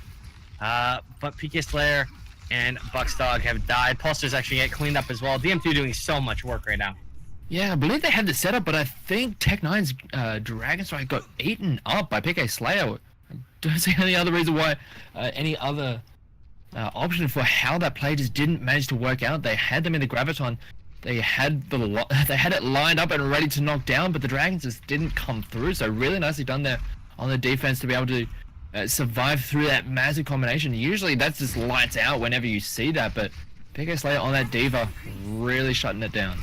But PK Slayer and Bucksdog have died. Pulsar's actually get cleaned up as well. DM2 doing so much work right now. Yeah, I believe they had the setup, but I think Tech9's Dragon Strike got eaten up by PK Slayer. I don't see any other reason why, any other option for how that play just didn't manage to work out. They had them in the Graviton. They had it lined up and ready to knock down, but the Dragons just didn't come through. So really nicely done there on the defense to be able to survive through that massive combination. Usually that's just lights out whenever you see that, but PK Slayer on that Diva really shutting it down.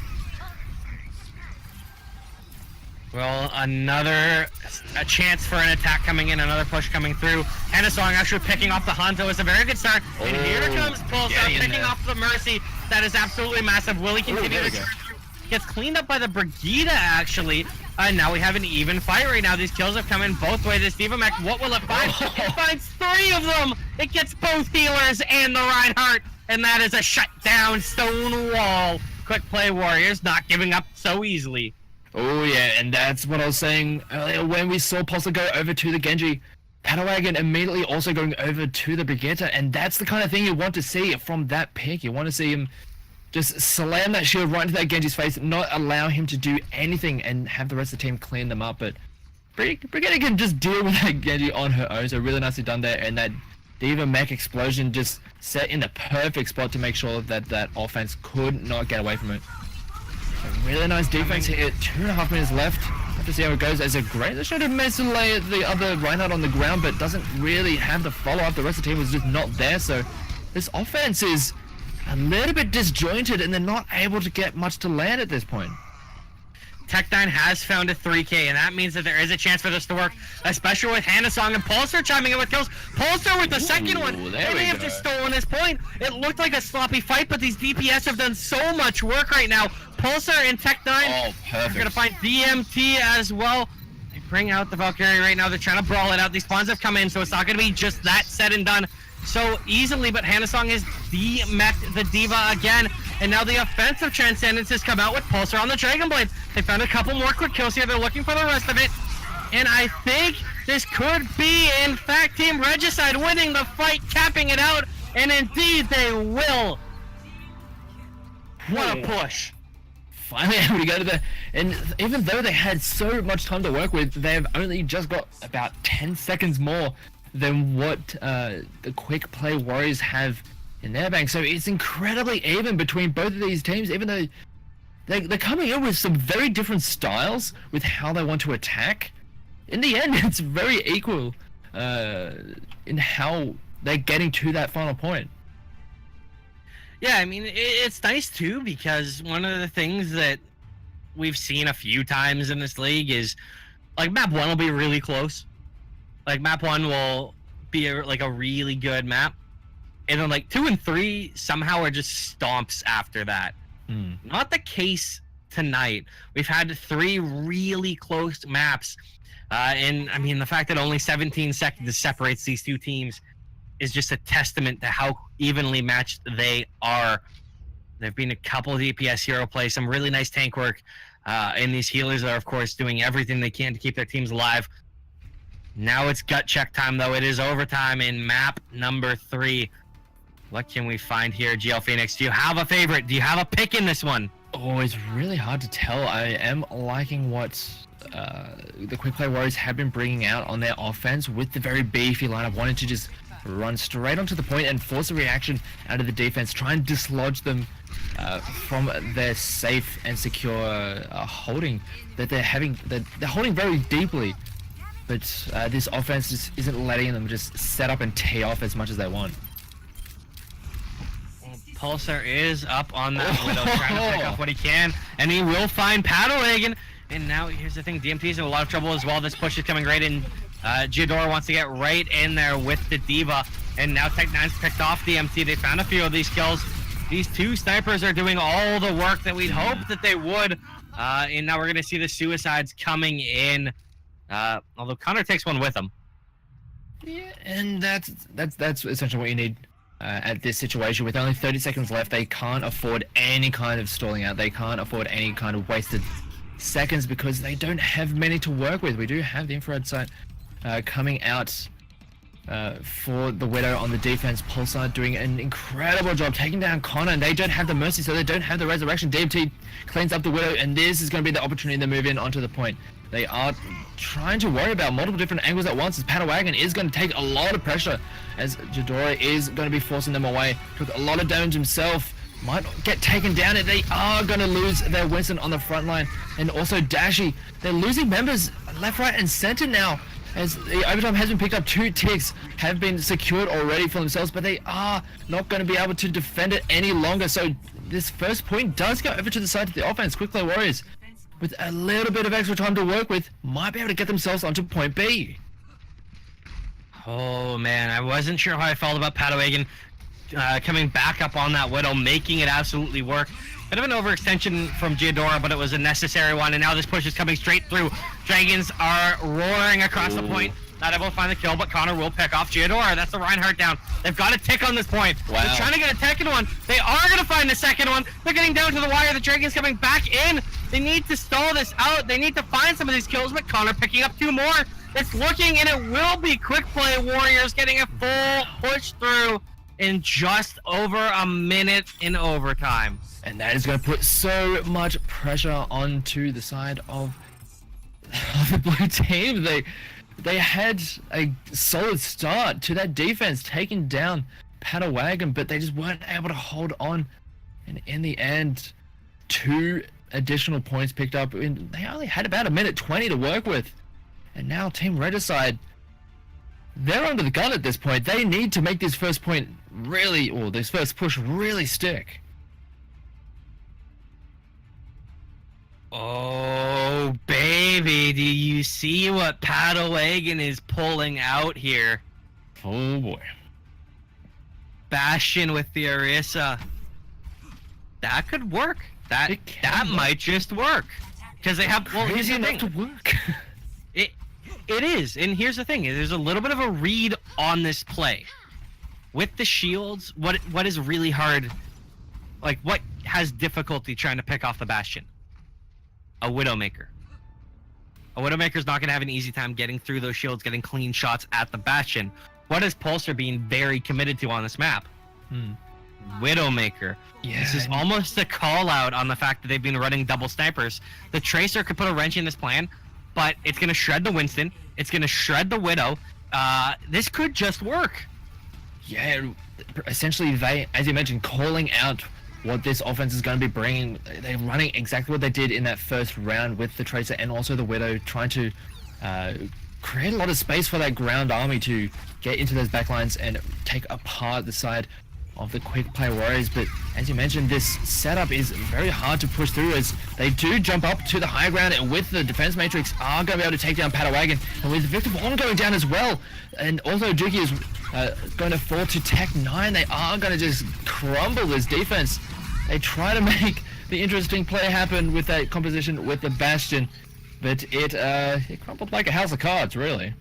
Well, a chance for an attack coming in, another push coming through. Hanasong actually picking off the Hanzo is a very good start. And here comes Pulsar picking off the Mercy. That is absolutely massive. Will he continue to charge through? Gets cleaned up by the Brigida, actually. And now we have an even fight right now. These kills have come in both ways. This D.Va mech, what will it find? It finds 3 of them! It gets both healers and the Reinhardt. And that is a shutdown stone wall. Quick play Warriors not giving up so easily. Oh yeah, and that's what I was saying earlier when we saw Pulsar go over to the Genji. Padawagon immediately also going over to the Brigitte, and that's the kind of thing you want to see from that pick. You want to see him just slam that shield right into that Genji's face, not allow him to do anything, and have the rest of the team clean them up. But Brigitte can just deal with that Genji on her own, so really nicely done there, and that D.Va mech explosion just set in the perfect spot to make sure that that offense could not get away from it. Really nice defense here. 2.5 minutes left. Have to see how it goes. As a great, they should have managed to lay the other Reinhardt on the ground, but doesn't really have the follow-up. The rest of the team was just not there, so this offense is a little bit disjointed, and they're not able to get much to land at this point. Tech9 has found a 3K, and that means that there is a chance for this to work, especially with Hanasong and Pulsar chiming in with kills. Pulsar with the second one, and they have just stolen his point. It looked like a sloppy fight, but these DPS have done so much work right now. Pulsar and Tech9 are going to find DMT as well. They bring out the Valkyrie right now. They're trying to brawl it out. These spawns have come in, so it's not going to be just that said and done so easily, but Hanasong has de-meched the D.Va again, and now the offensive Transcendence has come out with Pulsar on the Dragon Blade. They found a couple more quick kills here. They're looking for the rest of it, and I think this could be, in fact, Team Regicide winning the fight, capping it out, and indeed they will. What a push. Finally able to go to the, and even though they had so much time to work with, they've only just got about 10 seconds more than what the quick play Warriors have in their bank. So it's incredibly even between both of these teams, even though they're coming in with some very different styles with how they want to attack. In the end, it's very equal in how they're getting to that final point. Yeah, I mean, it's nice too, because one of the things that we've seen a few times in this league is, like, map 1 will be really close. Like, map 1 will be a really good map, and then like 2 and 3 somehow are just stomps after that. Not the case tonight. We've had 3 really close maps, and I mean, the fact that only 17 seconds separates these two teams is just a testament to how evenly matched they are. There've been a couple of DPS hero plays, some really nice tank work, and these healers are of course doing everything they can to keep their teams alive. Now it's gut check time, though. It is overtime in map number 3. What can we find here, GL Phoenix? Do you have a favorite? Do you have a pick in this one? Oh, it's really hard to tell. I am liking what the quick play Warriors have been bringing out on their offense with the very beefy lineup, wanting to just run straight onto the point and force a reaction out of the defense, try and dislodge them from their safe and secure holding that they're having. They're holding very deeply. But this offense just isn't letting them just set up and tee off as much as they want. Well, Pulsar is up on that Widow, trying to pick up what he can, and he will find Padawagon. And now here's the thing, DMT's in a lot of trouble as well. This push is coming right in. Giodora wants to get right in there with the D.Va, and now Tech9's picked off DMT. They found a few of these kills. These 2 snipers are doing all the work that we'd hoped that they would, and now we're going to see the suicides coming in. Although Connor takes one with him. Yeah, and that's essentially what you need at this situation. With only 30 seconds left, they can't afford any kind of stalling out. They can't afford any kind of wasted seconds because they don't have many to work with. We do have the infrared sight coming out for the Widow on the defense. Pulsar doing an incredible job taking down Connor, and they don't have the mercy, so they don't have the resurrection. DMT cleans up the Widow, and this is going to be the opportunity to move in onto the point. They are trying to worry about multiple different angles at once, as Padawagon is going to take a lot of pressure, as Giodora is going to be forcing them away. Took a lot of damage himself, might get taken down, and they are going to lose their Winston on the front line, and also Dashi. They're losing members left, right, and center now, as the overtime has been picked up. 2 ticks have been secured already for themselves, but they are not going to be able to defend it any longer. So this first point does go over to the side of the offense. Quick play Warriors with a little bit of extra time to work with, might be able to get themselves onto point B. Oh man, I wasn't sure how I felt about Padawagon coming back up on that Widow, making it absolutely work. Bit of an overextension from Giadora, but it was a necessary one, and now this push is coming straight through. Dragons are roaring across the point. Not able to find the kill, but Connor will pick off Giadora. That's the Reinhardt down. They've got a tick on this point. Wow. They're trying to get a second one. They are going to find the second one. They're getting down to the wire. The Dragons coming back in. They need to stall this out. They need to find some of these kills, but Connor picking up 2 more. It's looking, and it will be quick play Warriors getting a full push through in just over a minute in overtime. And that is going to put so much pressure onto the side of the blue team. They had a solid start to that defense, taking down Padawagon, but they just weren't able to hold on. And in the end, 2 additional points picked up. And they only had about 1:20 to work with. And now Team Regicide, they're under the gun at this point. They need to make this first point really, or this first push really stick. Oh, baby, do you see what Padawagon is pulling out here? Oh boy. Bastion with the Orisa. That could work. That might just work. Because they have, well, here's Crazy the enough thing. to work. It is, and here's the thing: there's a little bit of a read on this play. With the shields, what is really hard, like what has difficulty trying to pick off the Bastion? A Widowmaker. A Widowmaker's not going to have an easy time getting through those shields, getting clean shots at the Bastion. What is Pulsar being very committed to on this map? Widowmaker. Yeah, This is almost a call out on the fact that they've been running double snipers. The Tracer could put a wrench in this plan, but it's going to shred the Winston. It's going to shred the Widow. This could just work. Yeah, essentially they, as you mentioned, calling out what this offense is going to be bringing. They're running exactly what they did in that first round with the Tracer and also the Widow, trying to create a lot of space for that ground army to get into those backlines and take apart the side of the quick play Warriors. But as you mentioned, this setup is very hard to push through as they do jump up to the high ground, and with the defense matrix are going to be able to take down Padawagon, and with Victor Vaughn going down as well, and also Dookie is going to fall to Tech 9. They are going to just crumble this defense. They try to make the interesting play happen with that composition with the Bastion, but it crumbled like a house of cards, really.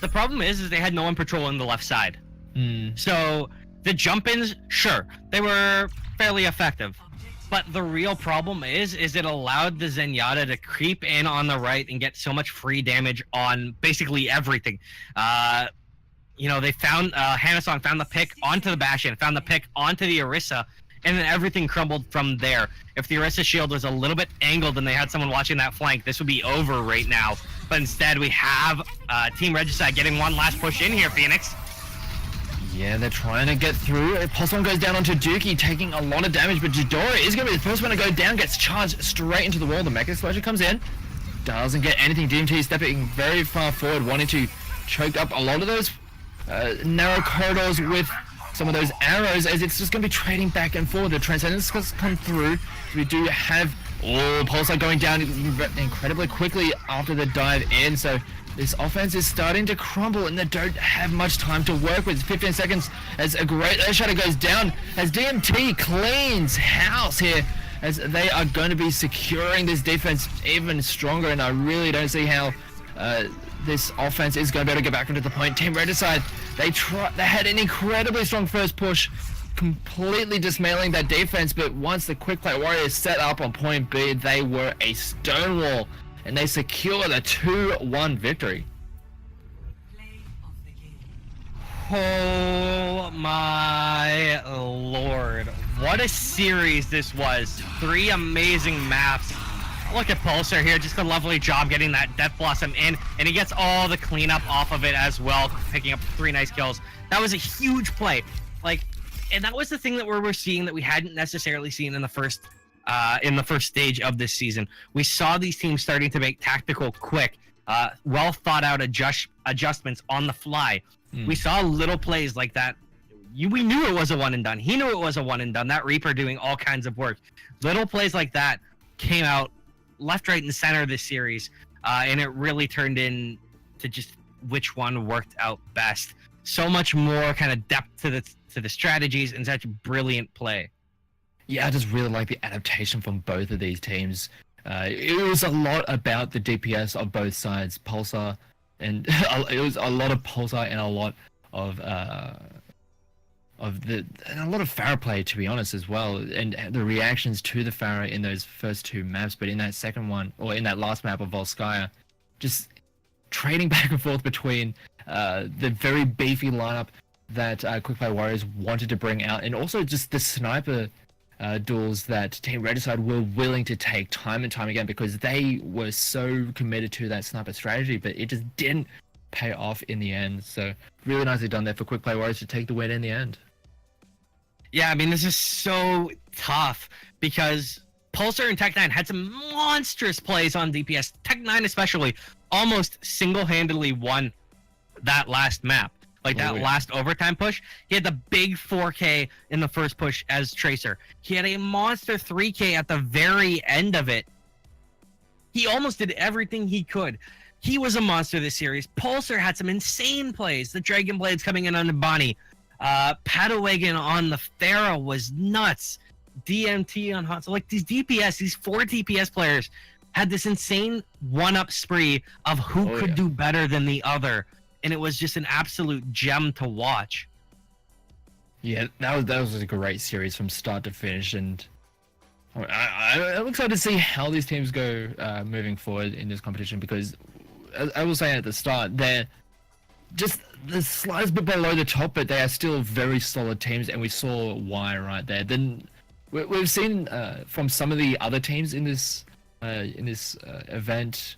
The problem is they had no one patrolling the left side. So the jump-ins, sure, they were fairly effective. But the real problem is it allowed the Zenyatta to creep in on the right and get so much free damage on basically everything. You know, they found, Hanasong found the pick onto the Bastion, found the pick onto the Orisa, and then everything crumbled from there. If the Orisa shield was a little bit angled and they had someone watching that flank, this would be over right now. But instead, we have Team Regicide getting one last push in here, Phoenix. Yeah, they're trying to get through. Pulsar goes down onto Dookie, taking a lot of damage, but Jadora is going to be the first one to go down, gets charged straight into the wall. The Mech Explosion comes in, doesn't get anything. DMT stepping very far forward, wanting to choke up a lot of those narrow corridors with some of those arrows, as it's just going to be trading back and forward. The Transcendence has come through. We do have Pulsar going down incredibly quickly after the dive in, so this offense is starting to crumble and they don't have much time to work with. 15 seconds as a great Earthshatter goes down, as DMT cleans house here, as they are going to be securing this defense even stronger, and I really don't see how this offense is going to be able to get back into the point. Team Regicide, they had an incredibly strong first push, completely dismantling that defense, but once the quick play Warriors set up on point B, they were a stonewall, and they secure the 2-1 victory. Oh my lord. What a series this was. 3 amazing maps. Look at Pulsar here, just a lovely job getting that Death Blossom in, and he gets all the cleanup off of it as well, picking up 3 nice kills. That was a huge play. And that was the thing that we're seeing that we hadn't necessarily seen in the first stage of this season. We saw these teams starting to make tactical, quick, well thought out adjustments on the fly. We saw little plays like that. We knew it was a one and done. He knew it was a one and done. That Reaper doing all kinds of work. Little plays like that came out left, right, and center this series, and it really turned in to just which one worked out best. So much more kind of depth to the strategies and such brilliant play. Yeah, I just really like the adaptation from both of these teams. It was a lot about the DPS of both sides, Pulsar, and it was a lot of Pulsar and a lot of and a lot of Pharah play, to be honest, as well, and the reactions to the Pharah in those first two maps. But in that second one, or in that last map of Volskaya, just trading back and forth between the very beefy lineup that Quickplay Warriors wanted to bring out, and also just the sniper duels that Team Regicide were willing to take time and time again, because they were so committed to that sniper strategy, but it just didn't pay off in the end. So really nicely done there for Quickplay Warriors to take the win in the end. Yeah, I mean, this is so tough because Pulsar and Tech9 had some monstrous plays on DPS. Tech9 especially almost single-handedly won that last map. Like that last overtime push, he had the big 4K in the first push as Tracer. He had a monster 3K at the very end of it. He almost did everything he could. He was a monster this series. Pulsar had some insane plays. The Dragon Blades coming in on the Bonnie. Padawagon on the Pharah was nuts. DMT on Hanzo. Like these DPS, these 4 DPS players had this insane one-up spree of who could do better than the other. And it was just an absolute gem to watch. Yeah, that was a great series from start to finish, and I'm excited to see how these teams go moving forward in this competition, because as I was saying at the start, they're just the slightest bit below the top, but they are still very solid teams, and we saw why right there. Then we've seen from some of the other teams in this event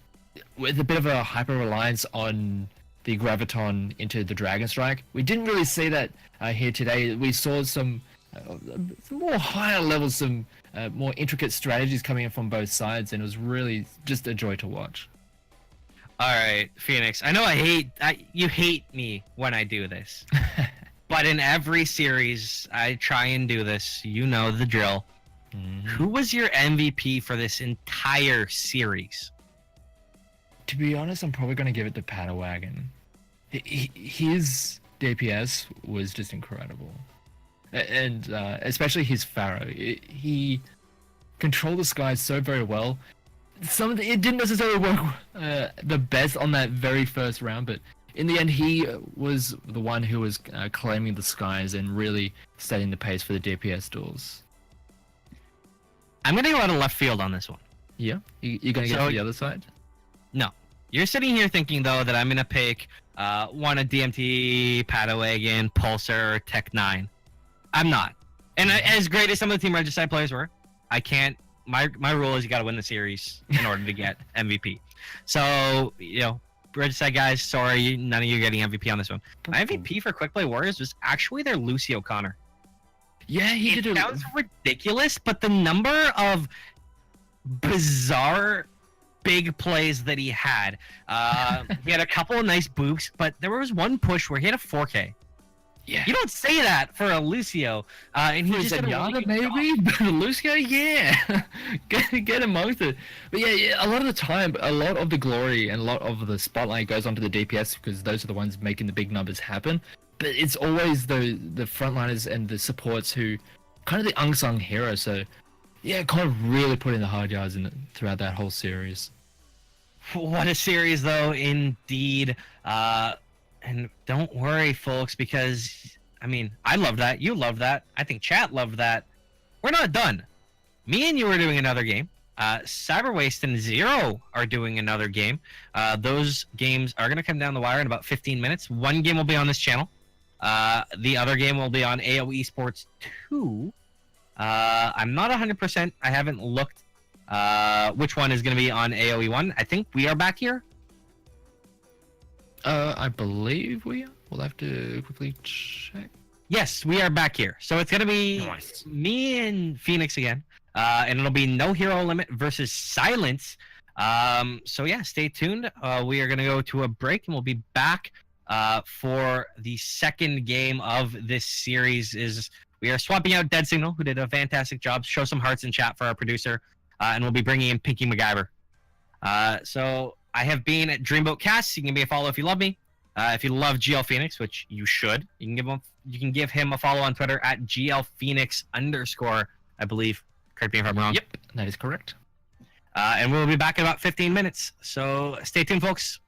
with a bit of a hyper reliance on the Graviton into the Dragon Strike. We didn't really see that here today. We saw some more higher levels, some more intricate strategies coming in from both sides, and it was really just a joy to watch. All right, Phoenix. I know you hate me when I do this, but in every series I try and do this. You know the drill. Mm-hmm. Who was your MVP for this entire series? To be honest, I'm probably going to give it to Padawagon. His DPS was just incredible. And especially his Pharah. He controlled the skies so very well. It didn't necessarily work the best on that very first round, but in the end, he was the one who was claiming the skies and really setting the pace for the DPS duels. I'm going to go out of left field on this one. Yeah? You're going to get to the other side? No. You're sitting here thinking, though, that I'm going to pick one of DMT, Padawagon, Pulsar, Tech9. I'm not. And as great as some of the Team Regicide players were, I can't. My rule is you got to win the series in order to get MVP. So, Regicide guys, sorry, none of you are getting MVP on this one. My MVP for Quick Play Warriors was actually their Lucy O'Connor. Yeah, it sounds ridiculous, but the number of bizarre big plays that he had a couple of nice books, but there was one push where he had a 4K. Yeah, you don't say that for a Lucio, and he just did a maybe, but Lucio, yeah, get amongst it. But yeah, a lot of the time, a lot of the glory and a lot of the spotlight goes onto the DPS because those are the ones making the big numbers happen. But it's always the frontliners and the supports who kind of the unsung heroes. So yeah, kind of really put in the hard yards throughout that whole series. What a series, though, indeed. And don't worry, folks, because, I mean, I love that. You love that. I think chat loved that. We're not done. Me and you are doing another game. Cyberwaste and Zero are doing another game. Those games are going to come down the wire in about 15 minutes. One game will be on this channel. The other game will be on AAOL Esports 2. I'm not 100%. I haven't looked which one is going to be on AOE 1. I think we are back here. I believe we are. We'll have to quickly check. Yes, we are back here. So it's going to be me and Phoenix again. And it'll be No Hero Limit versus Silence. So yeah, stay tuned. We are going to go to a break and we'll be back for the second game of this series. We are swapping out Dead Signal, who did a fantastic job. Show some hearts in chat for our producer. and we'll be bringing in Pinky MacGyver. So I have been at Dreamboat Cast. You can give me a follow if you love me. If you love GL Phoenix, which you should, you can give him a follow on Twitter at GL Phoenix_, I believe. Correct me if I'm wrong. Yep, that is correct. And we'll be back in about 15 minutes. So stay tuned, folks.